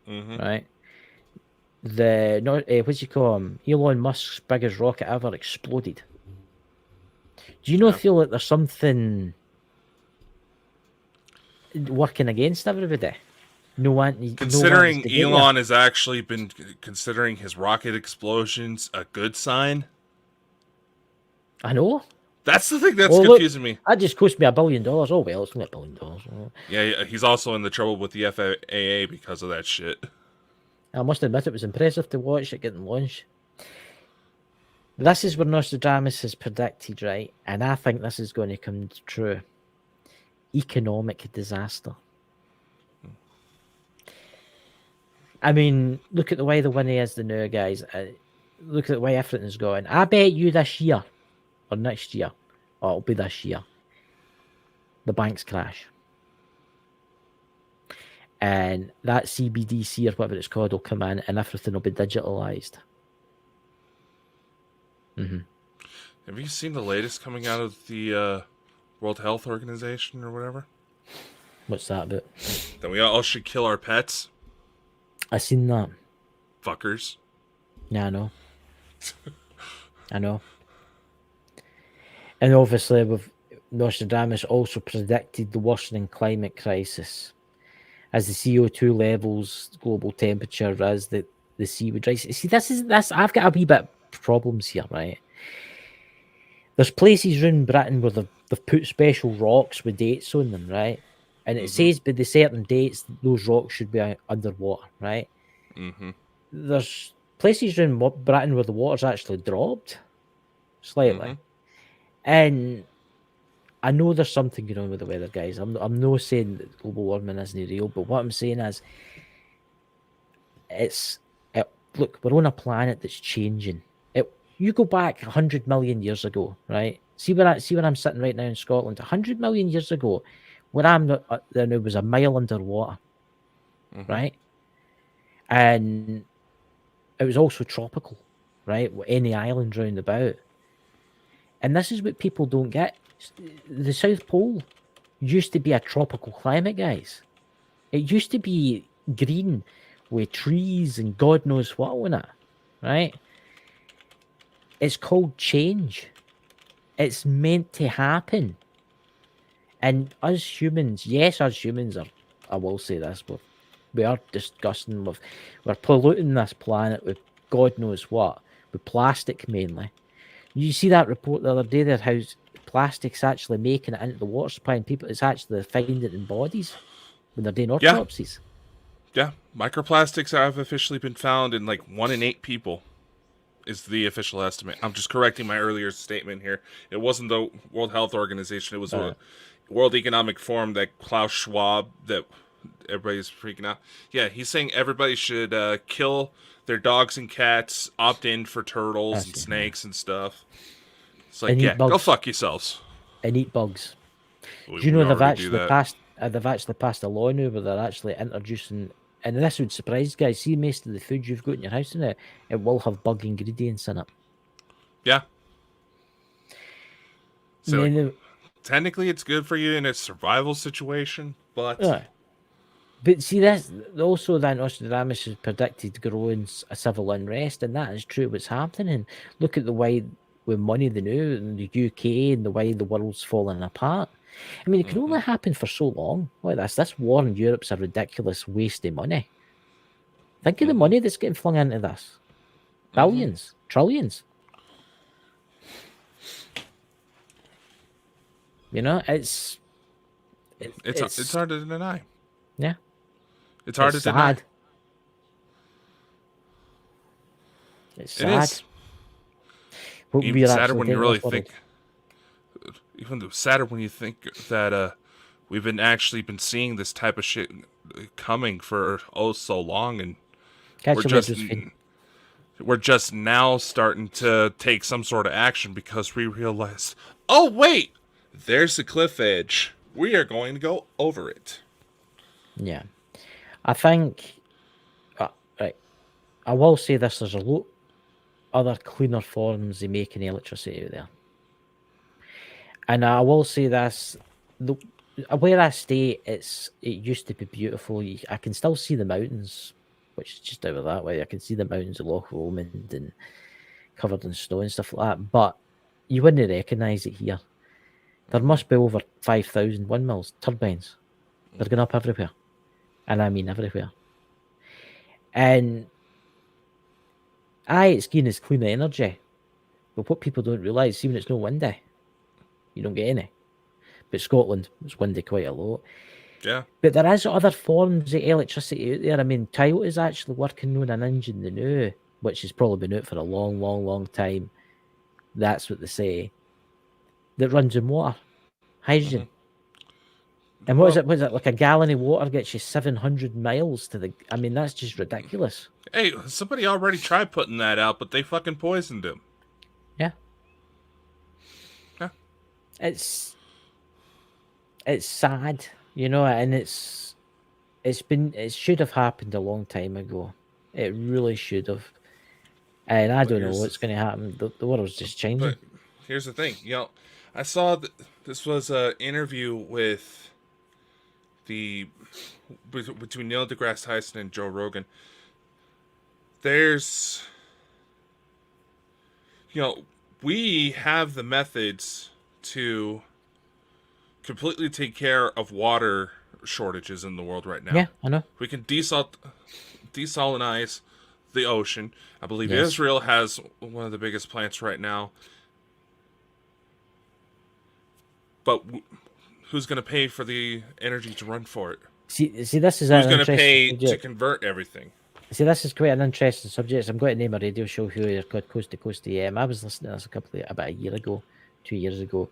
Mm-hmm. Right? What do you call him? Elon Musk's biggest rocket ever exploded. Do you feel like there's something working against everybody? Considering Elon has actually been considering his rocket explosions a good sign. I know. That's the thing that's confusing me. That just cost me $1 billion. Oh well, it's only $1 billion. Yeah, he's also in the trouble with the FAA because of that shit. I must admit, it was impressive to watch it getting launched. This is where Nostradamus has predicted, right? And I think this is going to come true. Economic disaster. I mean, look at the way the winnie is the new guys. Look at the way everything's going. I bet you this year or next year, or it'll be this year, the banks crash. And that CBDC or whatever it's called will come in and everything will be digitalized. Mm-hmm. Have you seen the latest coming out of the World Health Organization or whatever? What's that about? That we all should kill our pets? I seen that. Fuckers. Yeah, I know. I know. And obviously, with Nostradamus also predicted the worsening climate crisis. As the CO2 levels, global temperature, as the sea would rise. See, this. I've got a wee bit of problems here, right? There's places around Britain where they've put special rocks with dates on them, right? And it says by the certain dates, those rocks should be underwater, right? Mm-hmm. There's places around Britain where the water's actually dropped slightly. Mm-hmm. And I know there's something going on with the weather, guys. I'm not saying that global warming isn't real, but what I'm saying is look, we're on a planet that's changing. You go back 100 million years ago, right? See where I'm sitting right now in Scotland. 100 million years ago, where I'm there now was a mile underwater, right? And it was also tropical, right? Any island round about. And this is what people don't get. The South Pole used to be a tropical climate, guys. It used to be green with trees and God knows what on it, right? It's called change. It's meant to happen. And us humans, yes, us humans are, I will say this, we are disgusting. We're polluting this planet with God knows what, with plastic mainly. You see that report the other day there, how plastic's actually making it into the water supply and people, it's actually finding it in bodies when they're doing autopsies. Yeah, microplastics have officially been found in like 1 in 8 people. Is the official estimate. I'm just correcting my earlier statement here. It wasn't the World Health Organization. It was the World Economic Forum that Klaus Schwab, that everybody's freaking out. Yeah, he's saying everybody should kill their dogs and cats, opt in for turtles and snakes and stuff. It's like, yeah, go fuck yourselves. And eat bugs. Do you know they've actually passed a law now where they're actually introducing, and this would surprise guys, see most of the food you've got in your house now, it will have bug ingredients in it. Yeah. So technically it's good for you in a survival situation, but... But see, this also that Nostradamus has predicted growing a civil unrest, and that is true what's happening. Look at the way with money the new in the UK and the way the world's falling apart. I mean, it can only happen for so long like this. This war in Europe's a ridiculous waste of money. Think of the money that's getting flung into this. Billions, trillions. You know, it's hard to deny. Yeah. It's hard to deny. It's sad. Even sadder when you really think. Even sadder when you think that we've been seeing this type of shit coming for so long, and we're just now starting to take some sort of action because we realize, oh wait, there's the cliff edge. We are going to go over it. Yeah. I think, right, I will say this, there's a lot other cleaner forms of making electricity out there. And I will say this, where I stay, it used to be beautiful. I can still see the mountains, which is just over that way. I can see the mountains of Loch Lomond and covered in snow and stuff like that, but you wouldn't recognise it here. There must be over 5,000 windmills, turbines. They're going up everywhere. And I mean everywhere. And it's given us clean energy. But what people don't realise, see when it's no windy, you don't get any. But Scotland, it's windy quite a lot. Yeah. But there is other forms of electricity out there. I mean, Toyota's actually working on an engine now, which has probably been out for a long, long, long time. That's what they say. That runs on water. Hydrogen. And what is it? What is it? Like a gallon of water gets you 700 miles to the... I mean, that's just ridiculous. Hey, somebody already tried putting that out, but they fucking poisoned him. Yeah. Yeah. It's sad, you know, and it should have happened a long time ago. It really should have. And I don't know what's going to happen. The world's just changing. But here's the thing, I saw that this was an interview with between Neil deGrasse Tyson and Joe Rogan. There's, we have the methods to completely take care of water shortages in the world right now. Yeah, I know. We can desalinize the ocean. I believe Israel has one of the biggest plants right now. But who's going to pay for the energy to run for it? See, this is who's going to pay to convert everything? See, this is quite an interesting subject. I'm going to name a radio show here called Coast to Coast AM. I was listening to this about a year ago, 2 years ago.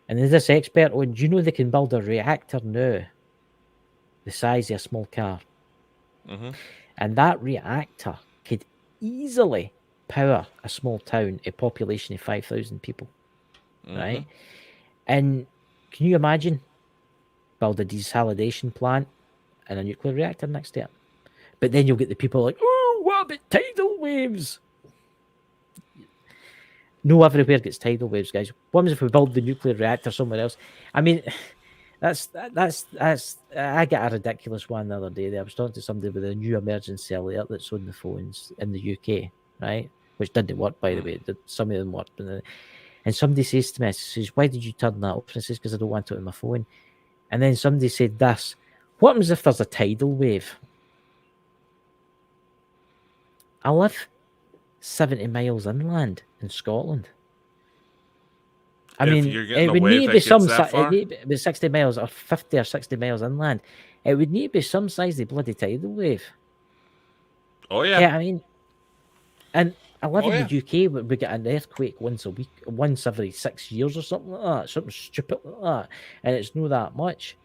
And there's this expert on, do you know they can build a reactor now the size of a small car? Mm-hmm. And that reactor could easily power a small town, a population of 5,000 people, right? And can you imagine build a desalination plant and a nuclear reactor next to it? But then you'll get the people like, oh, what about tidal waves? No, everywhere gets tidal waves, guys. What happens if we build the nuclear reactor somewhere else? I mean, that's. I got a ridiculous one the other day. I was talking to somebody with a new emergency alert that's on the phones in the UK, right? Which didn't work, by the way. Some of them worked. And somebody says to me, says, why did you turn that off? And I says, because I don't want it on my phone. And then somebody said this, what happens if there's a tidal wave? I live 70 miles inland in Scotland. I mean, it would need to be some size, 60 miles or 50 or 60 miles inland. It would need to be some size of bloody tidal wave. Oh, yeah. Yeah, I mean, and I live in the UK where we get an earthquake once a week, once every 6 years or something like that, something stupid like that, and it's not that much.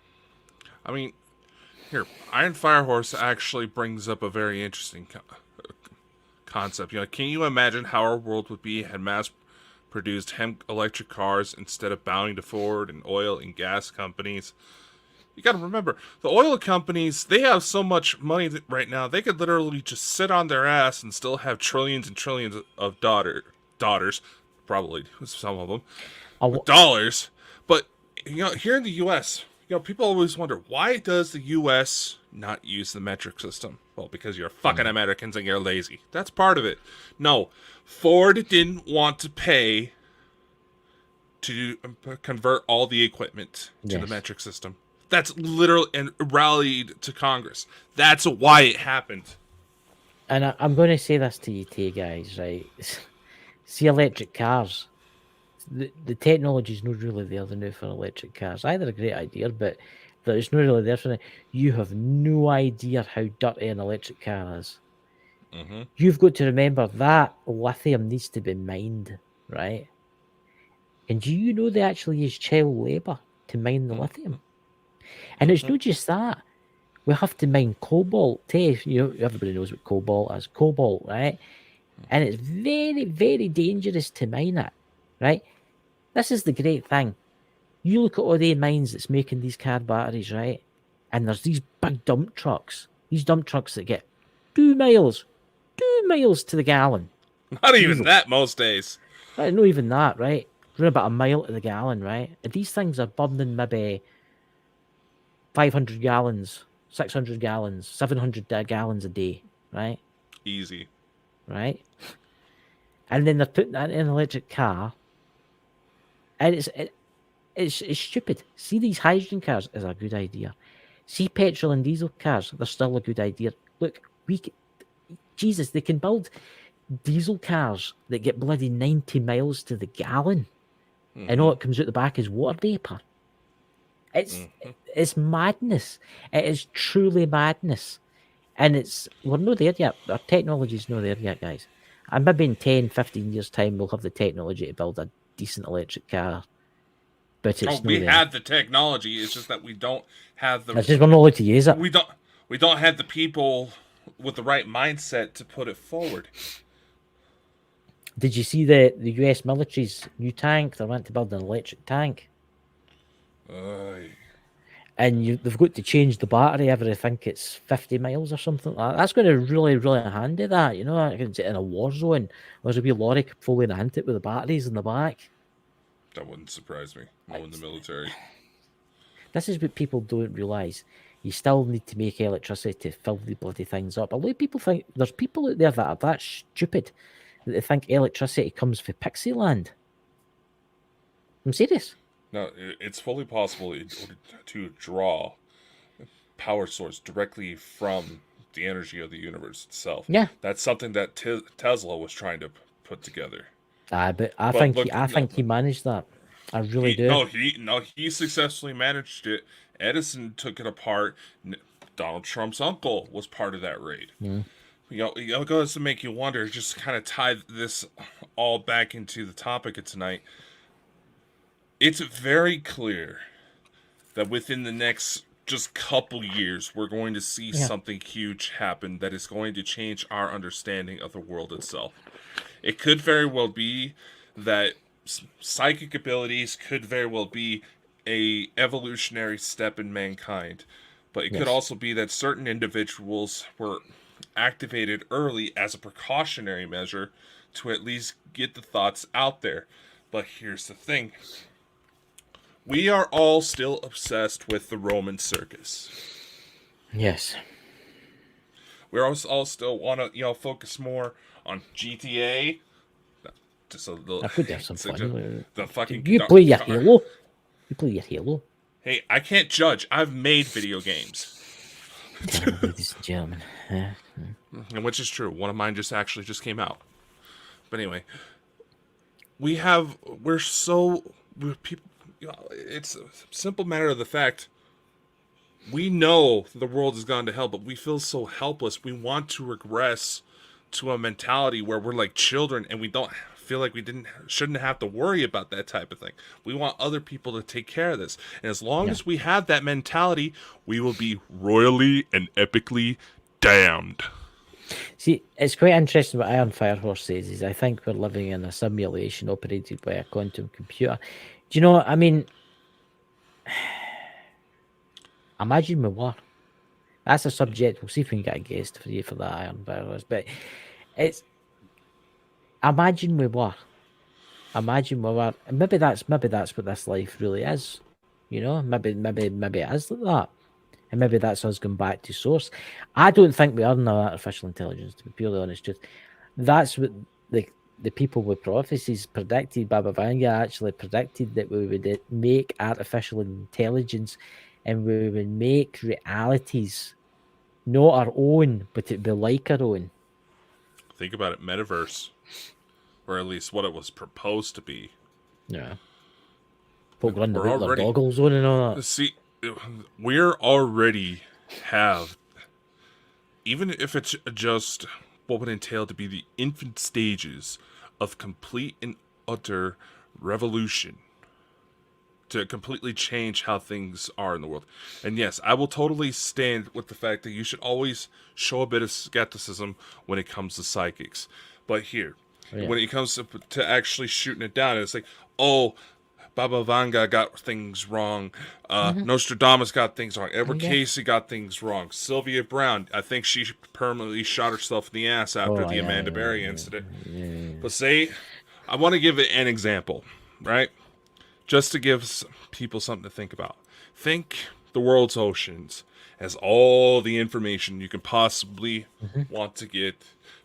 I mean, here, Iron Firehorse actually brings up a very interesting concept. Can you imagine how our world would be had mass-produced hemp electric cars instead of bowing to Ford and oil and gas companies? You got to remember, the oil companies, they have so much money right now, they could literally just sit on their ass and still have trillions and trillions of daughters, probably some of them, with dollars. But, here in the U.S., people always wonder, why does the U.S. not use the metric system? Well, because you're fucking Americans and you're lazy. That's part of it. No, Ford didn't want to pay to convert all the equipment to the metric system. That's literally, and rallied to Congress. That's why it happened. And I'm going to say this to you two guys, right? See, electric cars. The technology is not really there now for electric cars. Either a great idea, but it's not really there for it. You have no idea how dirty an electric car is. Mm-hmm. You've got to remember that lithium needs to be mined, right? And do you know they actually use child labour to mine the lithium? And it's not just that. We have to mine cobalt too. Everybody knows what cobalt is. Cobalt, right? And it's very, very dangerous to mine it, right? This is the great thing. You look at all the mines that's making these car batteries, right? And there's these big dump trucks. These dump trucks that get 2 miles to the gallon. Not even that most days. Right, not even that, right? Run about a mile to the gallon, right? And these things are burning maybe 500 gallons, 600 gallons, 700 gallons a day, right? Easy. Right? And then they're putting that in an electric car. And it's stupid. See, these hydrogen cars is a good idea. See, petrol and diesel cars, they're still a good idea. Look, Jesus, they can build diesel cars that get bloody 90 miles to the gallon. Mm-hmm. And all it comes out the back is water vapor. It's madness. It is truly madness. And we're not there yet. Our technology's not there yet, guys. And maybe in 10, 15 years' time, we'll have the technology to build a decent electric car. but it's we have the technology. It's just that we don't have the. It's just we're not allowed to use it. We don't have the people with the right mindset to put it forward. Did you see the US military's new tank? They went to build an electric tank. And they've got to change the battery every, I think it's 50 miles or something like that. That's going to really, really handy, that, you know, in a war zone. There's a wee lorry following into it with the batteries in the back. That wouldn't surprise me, knowing the military. This is what people don't realise. You still need to make electricity to fill the bloody things up. A lot of people think, there's people out there that are that stupid that they think electricity comes from pixie land. I'm serious. No, it's fully possible to draw power source directly from the energy of the universe itself. Yeah. That's something that Tesla was trying to put together. But I think he managed that. I really do. He successfully managed it. Edison took it apart. Donald Trump's uncle was part of that raid. Mm. It goes to make you wonder, just kind of tie this all back into the topic of tonight. It's very clear that within the next just couple years, we're going to see something huge happen that is going to change our understanding of the world itself. It could very well be that psychic abilities could very well be a evolutionary step in mankind, but it could also be that certain individuals were activated early as a precautionary measure to at least get the thoughts out there. But here's the thing. We are all still obsessed with the Roman circus. Yes. We all still want to, focus more on GTA. Just a little. I could have some fun. The fucking. You play your Halo. You play your Halo. Hey, I can't judge. I've made video games. Ladies and gentlemen. And which is true. One of mine just came out. But anyway, people. It's a simple matter of the fact. We know the world has gone to hell, but we feel so helpless. We want to regress to a mentality where we're like children, and we don't feel like shouldn't have to worry about that type of thing. We want other people to take care of this, and as long as we have that mentality, we will be royally and epically damned. See, it's quite interesting what Iron Firehorse says. Is I think we're living in a simulation operated by a quantum computer. Do you know what I mean? Imagine we were. That's a subject. We'll see if we can get a guest for you for that, Iron Firehorse. But it's imagine we were. Imagine we were. And maybe that's what this life really is. You know, maybe it is like that. And maybe that's us going back to source. I don't think we are in artificial intelligence, to be purely honest. Just that's what the people with prophecies predicted. Baba Vange actually predicted that we would make artificial intelligence and we would make realities not our own, but it'd be like our own. Think about it, metaverse. Or at least what it was proposed to be. Yeah. Folk run their goggles on and all that. See, we're already have, even if it's just what would entail to be the infant stages of complete and utter revolution to completely change how things are in the world. And yes, I will totally stand with the fact that you should always show a bit of skepticism when it comes to psychics. But here, when it comes to actually shooting it down, it's like, oh, Baba Vanga got things wrong. Nostradamus got things wrong. Edward Casey got things wrong. Sylvia Brown, I think she permanently shot herself in the ass after the Amanda Berry incident. But say, I want to give it an example, right? Just to give people something to think about. Think the world's oceans as all the information you can possibly want to get,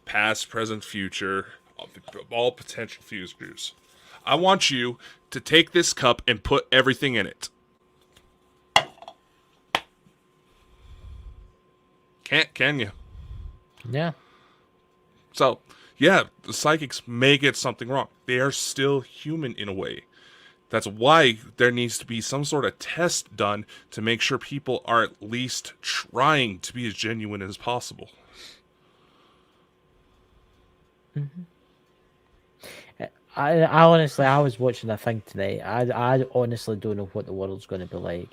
past, present, future, all potential futures. I want you to take this cup and put everything in it. Can you? Yeah. So, yeah, the psychics may get something wrong. They are still human in a way. That's why there needs to be some sort of test done to make sure people are at least trying to be as genuine as possible. I honestly, I was watching a thing tonight. I honestly don't know what the world's going to be like.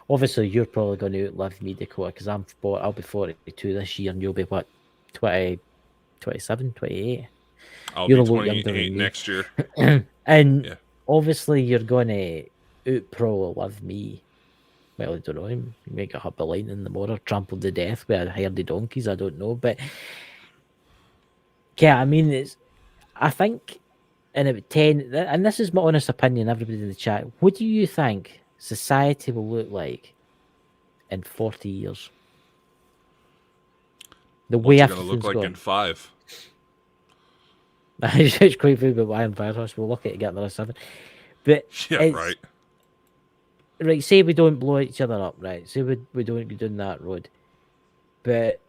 Obviously, you're probably going to outlive me, Dakota, because I'll be 42 this year, and you'll be what, 20, 27, 28. I'll You're be a lot younger than 28 me. next year. And Yeah. obviously, you're going to outlive me. Well, I don't know. You might get up a line in the motor, trampled to death with a herd of donkeys. I don't know. But, yeah, I mean, I think in about 10, and this is my honest opinion, everybody in the chat, what do you think society will look like in 40 years? The way What's it going to look everything's like in gone. 5? It's quite funny about Iron Firehouse. We'll look at it, get another 7. But Yeah, it's right. right. Say we don't blow each other up, right? Say we don't go down that road. But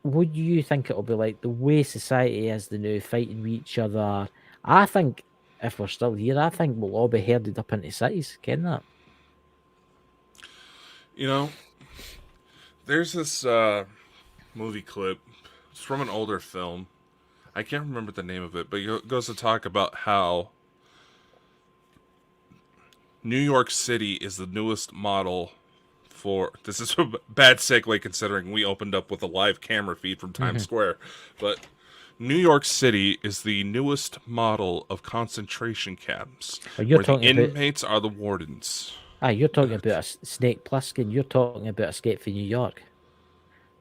what do you think it'll be like? The way society is the now, fighting with each other. I think if we're still here, I think we'll all be herded up into cities. Ken that? You know, there's this movie clip. It's from an older film. I can't remember the name of it, but it goes to talk about how New York City is the newest model for. This is a bad segue considering we opened up with a live camera feed from Times Square. But New York City is the newest model of concentration camps where the inmates are the wardens. You're talking about a Snake Plissken. You're talking about Escape from New York.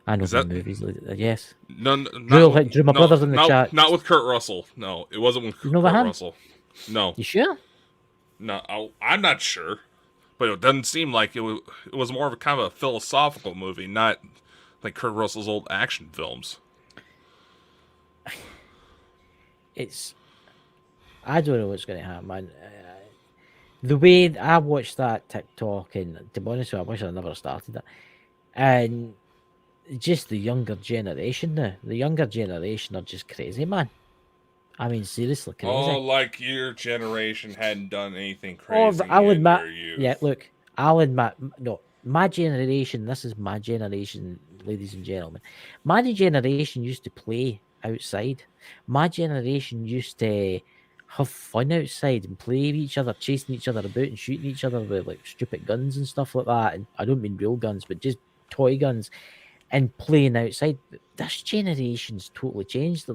I know the movies. Yes. Drew, my brother's in the chat. Not with Kurt Russell. No, it wasn't with Kurt Russell. No. You sure? No, I'm not sure. But it doesn't seem like it was more of a kind of a philosophical movie, not like Kurt Russell's old action films. I don't know what's going to happen, man. The way I watched that TikTok, and to be honest with you, I wish I never started it. And just the younger generation now. The younger generation are just crazy, man. I mean, seriously crazy. Oh, like your generation hadn't done anything crazy I'll admit, their youth. Yeah, look, I'll admit, no, my generation, this is my generation, ladies and gentlemen. My generation used to play outside. My generation used to have fun outside and play with each other, chasing each other about and shooting each other with like stupid guns and stuff like that. And I don't mean real guns, but just toy guns and playing outside. This generation's totally changed.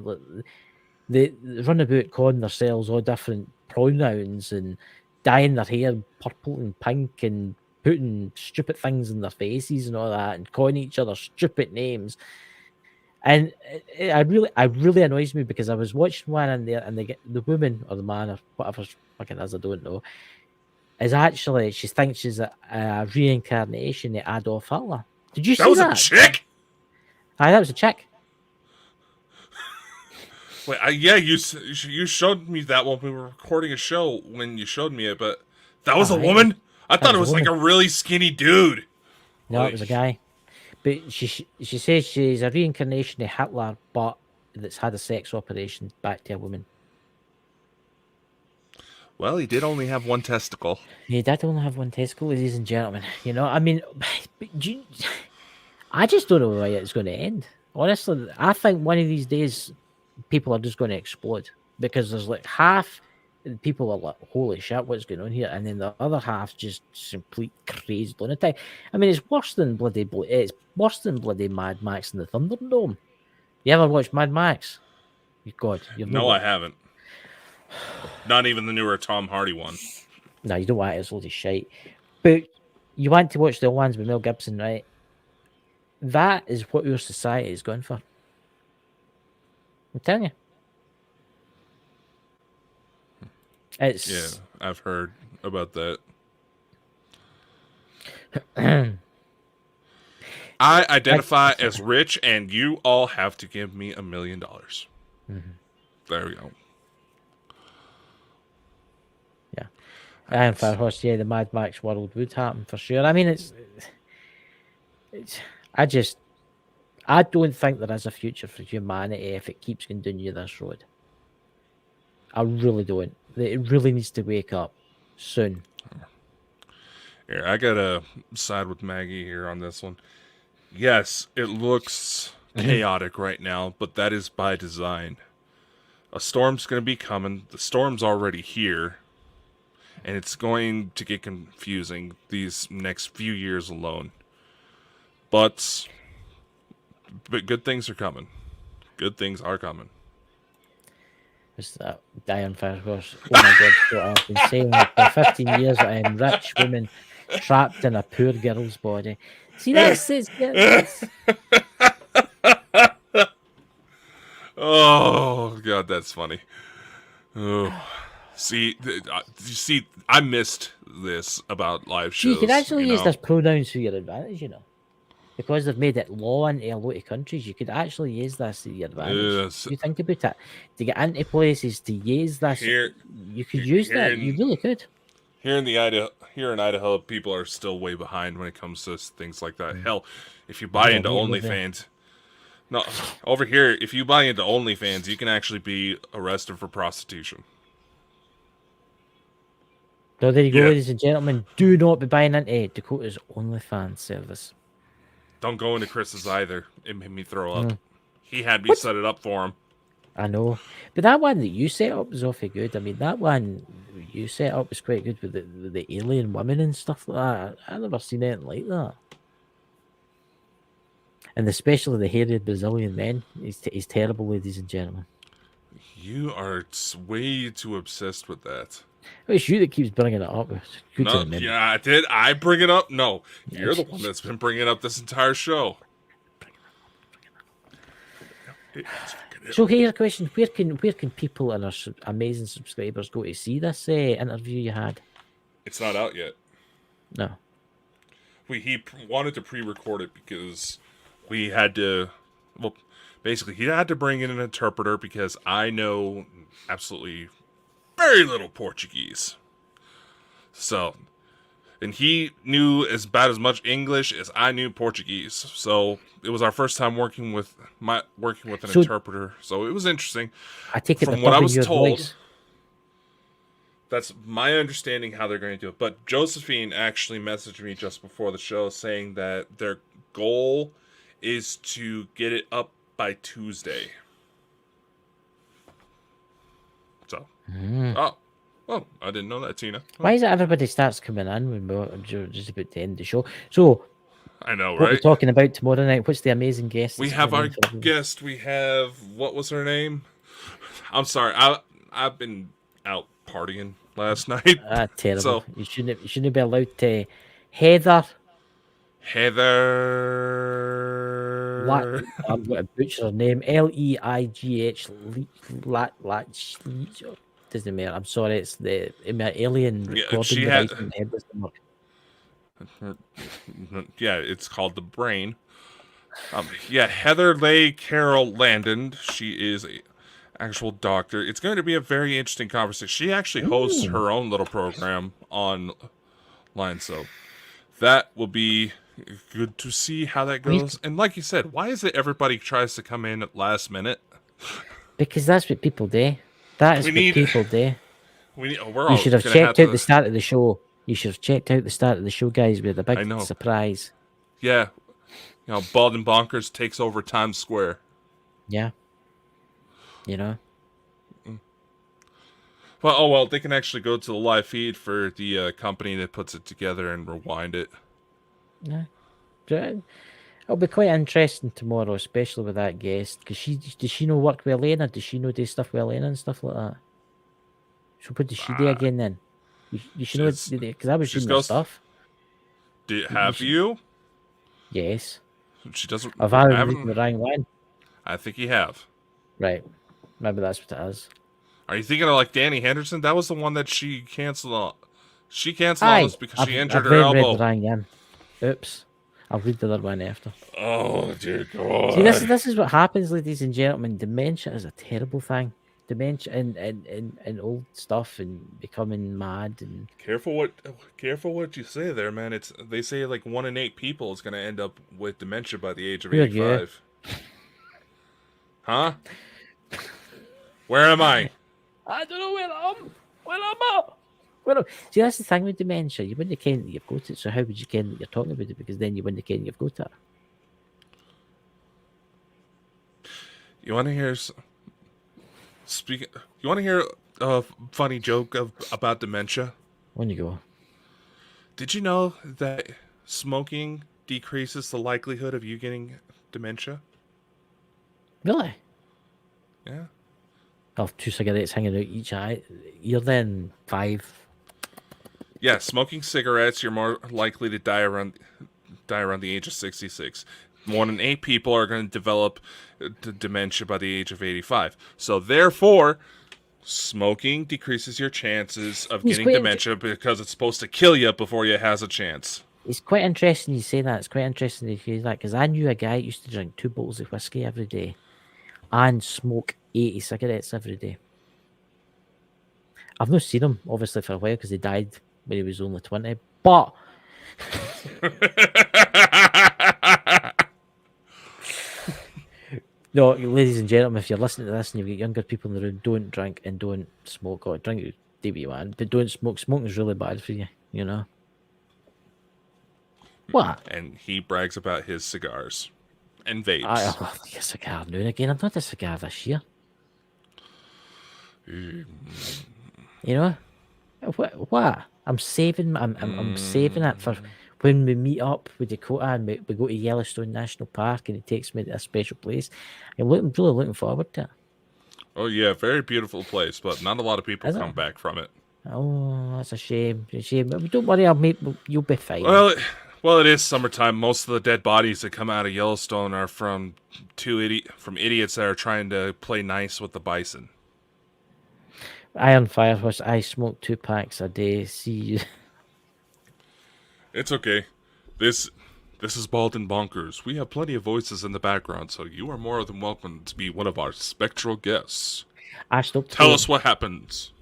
They run about calling themselves all different pronouns and dyeing their hair purple and pink and putting stupid things in their faces and all that and calling each other stupid names. And it really annoys me because I was watching one and the woman or the man or whatever fucking is, I don't know, is actually, she thinks she's a reincarnation of Adolf Hitler. Did you see that? That was a chick? That was a chick. Wait, yeah, you showed me that when we were recording a show when you showed me it, but that was a woman? I thought it was like a really skinny dude. No, it was a guy. But she says she's a reincarnation of Hitler, but that's had a sex operation back to a woman. Well, he did only have one testicle. He did only have one testicle, ladies and gentlemen. You know, I mean, I just don't know why it's going to end. Honestly, I think one of these days people are just going to explode because there's like half people are like, holy shit, what's going on here? And then the other half just complete crazy lunatic. I mean, it's worse than bloody Mad Max and the Thunderdome. You ever watched Mad Max? God, no, I haven't. Not even the newer Tom Hardy one. No, you don't want it. It's loads of shite. But you want to watch the ones with Mel Gibson, right? That is what your society is going for. I'm telling you. Yeah, I've heard about that. I identify as rich, and you all have to give me $1 million. Mm-hmm. There we go. Yeah. And for us, yeah, the Mad Max world would happen for sure. I mean, I don't think there is a future for humanity if it keeps going down this road. I really don't. It really needs to wake up soon. Here, I gotta side with Maggie here on this one. Yes, it looks chaotic right now, but that is by design. a storm's going to be coming. The storm's already here. And it's going to get confusing these next few years alone. But good things are coming. Good things are coming. It's that Diane Farrows. Oh my God, what I've been saying for 15 years. I am rich women trapped in a poor girl's body. See, that's Oh, God, that's funny. Oh. See, you see, I missed this about live shows. You can actually use this pronouns to your advantage, because they've made it law in a lot of countries. You could actually use this to your advantage. Yes. You think about it, to get into places, to use this, you could use that. You really could. Here in Idaho, people are still way behind when it comes to things like that. Hell, if you buy into OnlyFans, no, over here, if you buy into OnlyFans, you can actually be arrested for prostitution. So there you go, ladies and gentlemen. Do not be buying into Dakota's OnlyFans service. Don't go into Chris's either. It made me throw up. He had me set it up for him. I know. But that one that you set up was awfully good. I mean, that one you set up was quite good with the alien women and stuff like that. I've never seen anything like that. And especially the hairy Brazilian men. He's terrible, ladies and gentlemen. You are way too obsessed with that. It's you that keeps bringing it up. Yeah, did I bring it up? No, you're the one that's been bringing it up this entire show. So here's a question: Where can people and our amazing subscribers go to see this interview you had? It's not out yet. No. He wanted to pre-record it because we had to. Well, basically, he had to bring in an interpreter because I know absolutely very little Portuguese. So, and he knew as much English as I knew Portuguese. So it was our first time working with an interpreter. So it was interesting. I take it from what I was told. Voice. That's my understanding how they're going to do it. But Josephine actually messaged me just before the show saying that their goal is to get it up by Tuesday. So, well, I didn't know that, Tina. Why is it everybody starts coming in when we're just about to end the show? So, I know, right? What we're talking about tomorrow night? What's the amazing guest? We have our guest. We have, what was her name? I'm sorry, I've been out partying last night. Terrible. So, you shouldn't be allowed to. Heather. What? I'm going to butcher her name. Leigh. Doesn't matter. I'm sorry. It's the alien recording device in the head doesn't work. Yeah, it's called the brain. Heather Leigh Carroll Landon. She is a actual doctor. It's going to be a very interesting conversation. She actually hosts her own little program online, so that will be good to see how that goes. And like you said, why is it everybody tries to come in at last minute? Because that's what people do. That is what people do. You should have checked out the start of the show. You should have checked out the start of the show, guys, with a big surprise. Yeah. Bald and Bonkers takes over Times Square. Yeah. Well, they can actually go to the live feed for the company that puts it together and rewind it. Yeah. It'll be quite interesting tomorrow, especially with that guest, because does she know work with Elena? Does she know do stuff with Elena and stuff like that? So what does she do again then? You should know, because I was doing the stuff. Have you? Yes. She doesn't. I've read the wrong one. I think you have. Right. Maybe that's what it is. Are you thinking of like Danny Henderson? That was the one that she canceled on. She canceled on us because she injured her elbow. Read the wrong one. Oops. I'll read the other one after. Oh, dear God. See, this is what happens, ladies and gentlemen. Dementia is a terrible thing. Dementia and old stuff and becoming mad and careful what you say there, man. They say like 1 in 8 people is gonna end up with dementia by the age of 85. Huh? Where am I? I don't know where I'm at. See, that's the thing with dementia. You wouldn't ken that you've got it, so how would you ken that you're talking about it? Because then you wouldn't ken you've got it. You want to hear? Speaking, you want to hear a funny joke about dementia? When you go, Did you know that smoking decreases the likelihood of you getting dementia? really? Yeah. I'll have 2 cigarettes hanging out each eye. You're then 5. Yeah, smoking cigarettes, you're more likely to die around the age of 66. 1 in 8 people are going to develop dementia by the age of 85. So therefore, smoking decreases your chances of It's getting quite, dementia because it's supposed to kill you before you has a chance. it's quite interesting you say that. It's quite interesting to hear that because I knew a guy who used to drink 2 bottles of whiskey every day and smoke 80 cigarettes every day. I've not seen him obviously for a while because he died when he was only 20. But no, ladies and gentlemen, if you're listening to this and you've got younger people in the room, don't drink and don't smoke. Or drink, do what you want, but don't smoke. Smoking is really bad for you, you know. What? And he brags about his cigars and vapes. I love a cigar now and again. I've not had a cigar this year. You know what? I'm saving. I'm saving it for when we meet up with Dakota and we go to Yellowstone National Park and he takes me to a special place. I'm really looking forward to it. Oh yeah, very beautiful place, but not a lot of people come back from it. Oh, that's a shame. A shame. But don't worry, you'll be fine. Well, it is summertime. Most of the dead bodies that come out of Yellowstone are from idiots that are trying to play nice with the bison. Iron Firehorse, I smoke 2 packs a day. See you. It's okay. This is Bald and Bonkers. We have plenty of voices in the background, so you are more than welcome to be one of our spectral guests. I stopped. Tell us what happens.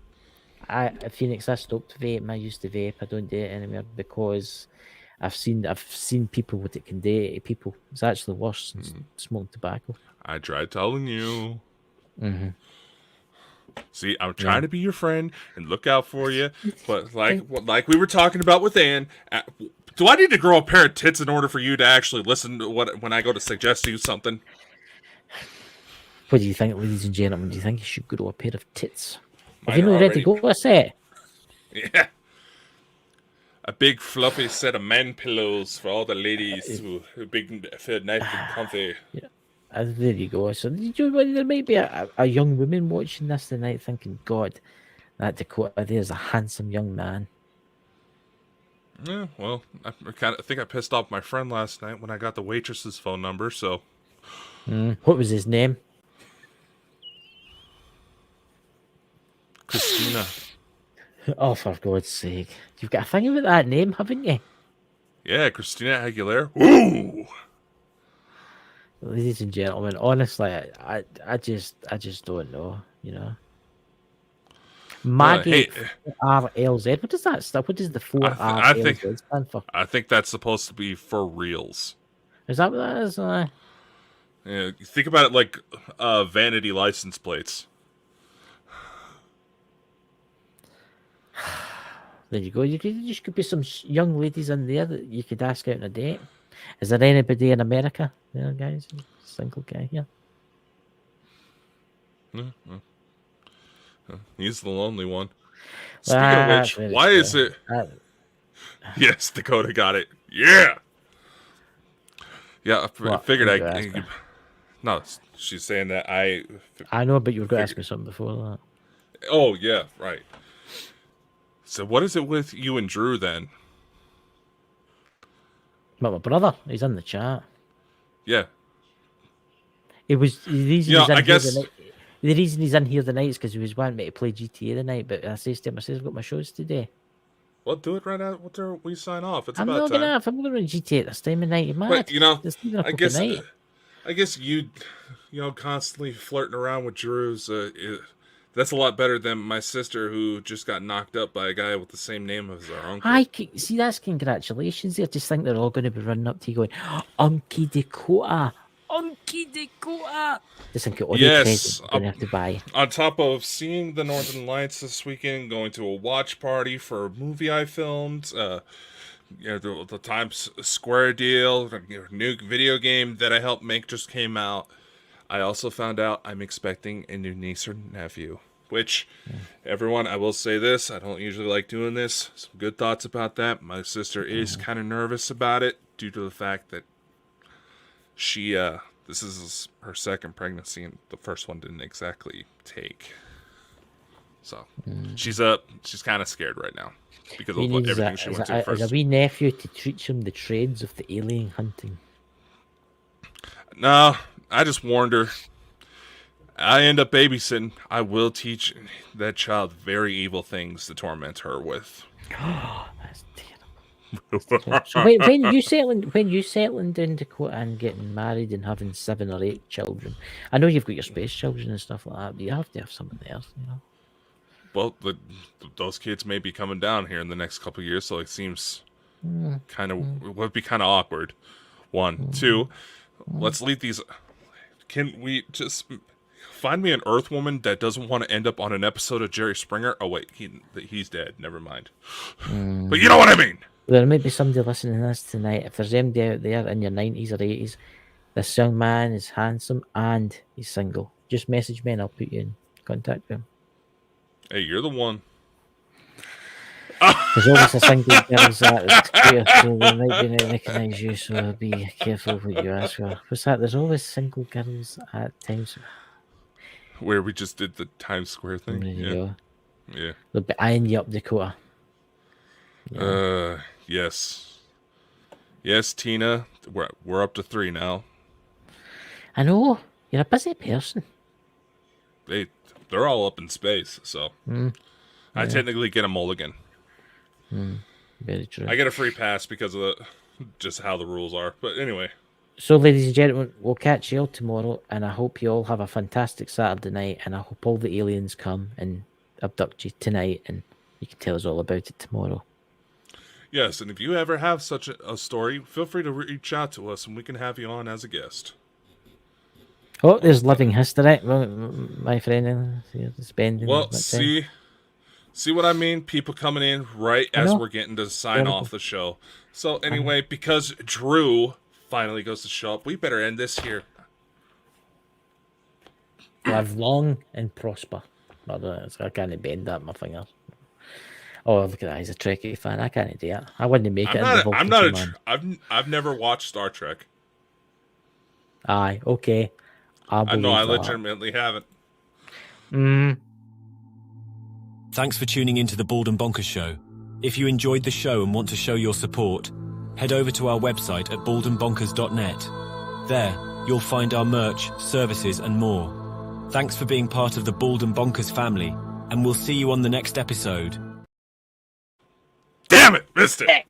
Phoenix, I stopped vape. I used to vape. I don't do it anymore because I've seen people what it can do to people. It's actually worse than smoking tobacco. I tried telling you. Mm-hmm. See, I'm trying to be your friend and look out for you, but like we were talking about with Ann, do I need to grow a pair of tits in order for you to actually listen to when I go to suggest to you something? What do you think, ladies and gentlemen? Do you think you should grow a pair of tits? Mine Have you not ready to go a set? Yeah. A big fluffy set of man pillows for all the ladies who big feel nice and comfy. Yeah. There you go. So there might be a young woman watching this tonight thinking, God, that Dakota there's a handsome young man. Yeah, well, I think I pissed off my friend last night when I got the waitress's phone number, so... What was his name? Christina. Oh, for God's sake. You've got a thing about that name, haven't you? Yeah, Christina Aguilera. Ooh! Ladies and gentlemen, honestly, I just don't know, you know. Maggie RLZ. What does that stand? What does the 4RLZ stand for? I think that's supposed to be for reals. Is that what that is? Yeah, think about it like vanity license plates. There you go. You could be some young ladies in there that you could ask out on a date. Is there anybody in America? Yeah, guys, single guy here. He's the lonely one. Speaking of which, why is it? Yes, Dakota got it. Yeah. Yeah, I figured No, she's saying that I know, but you were going to ask me something before that. Oh yeah, right. So what is it with you and Drew then? Well, my brother, he's in the chat. Yeah. It was the reason the reason he's in here tonight is because he was wanting me to play GTA tonight. But I says to him, I've got my shows today. Well, do it right after we sign off. It's I'm about not time. I'm going to run GTA at this time of night. You're mad. But, you know, night. I guess you constantly flirting around with Drew's. That's a lot better than my sister who just got knocked up by a guy with the same name as our uncle. See, that's congratulations. I just think they're all going to be running up to you going, Unky Dakota. Unky Dakota. Just think all the presents you're going to have to buy. On top of seeing the Northern Lights this weekend, going to a watch party for a movie I filmed, the Times Square deal, new video game that I helped make just came out. I also found out I'm expecting a new niece or nephew. Which, everyone, I will say this. I don't usually like doing this. Some good thoughts about that. My sister is kind of nervous about it due to the fact that she, this is her second pregnancy, and the first one didn't exactly take. So, she's kind of scared right now because of everything she went through first. As a wee nephew to teach him the trades of the alien hunting. No, I just warned her. I end up babysitting. I will teach that child very evil things to torment her with. That's terrible. So when you settling down Dakota and getting married and having 7 or 8 children, I know you've got your space children and stuff like that, but you have to have someone else, you know. Well, those kids may be coming down here in the next couple of years, so it seems would be kind of awkward. 1, 2. Let's leave these. Can we just find me an Earth woman that doesn't want to end up on an episode of Jerry Springer? Oh wait, he's dead. Never mind. But you know what I mean. There may be somebody listening to this tonight. If there's anybody out there in your 90s or 80s, this young man is handsome and he's single. Just message me and I'll put you in contact with him. Hey, you're the one. There's always a single girls that queer, so they might be recognise you, so be careful what you ask for. What's that? There's always single girls at times. Where we just did the Times Square thing. There you go. Yeah. They'll be eyeing you up, Dakota. Yeah. Yes. Yes, Tina. We're up to 3 now. I know. You're a busy person. They're all up in space, so I technically get a mulligan. Very true. I get a free pass because of just how the rules are. But anyway. So, ladies and gentlemen, we'll catch you all tomorrow, and I hope you all have a fantastic Saturday night, and I hope all the aliens come and abduct you tonight, and you can tell us all about it tomorrow. Yes, and if you ever have such a story, feel free to reach out to us, and we can have you on as a guest. Oh, there's living history, my friend. Spending. Well, see what I mean? People coming in right as we're getting to sign off the show. So anyway, because Drew finally goes to show up, we better end this here. Live long and prosper. I can't bend that my fingers. Oh, look at that! He's a Trekkie fan. I can't do that. I wouldn't make it. I've never watched Star Trek. Aye, okay. I know. I legitimately haven't. Thanks for tuning into the Bald and Bonkers Show. If you enjoyed the show and want to show your support, head over to our website at baldandbonkers.net. There, you'll find our merch, services, and more. Thanks for being part of the Bald and Bonkers family, and we'll see you on the next episode. Damn it, missed it!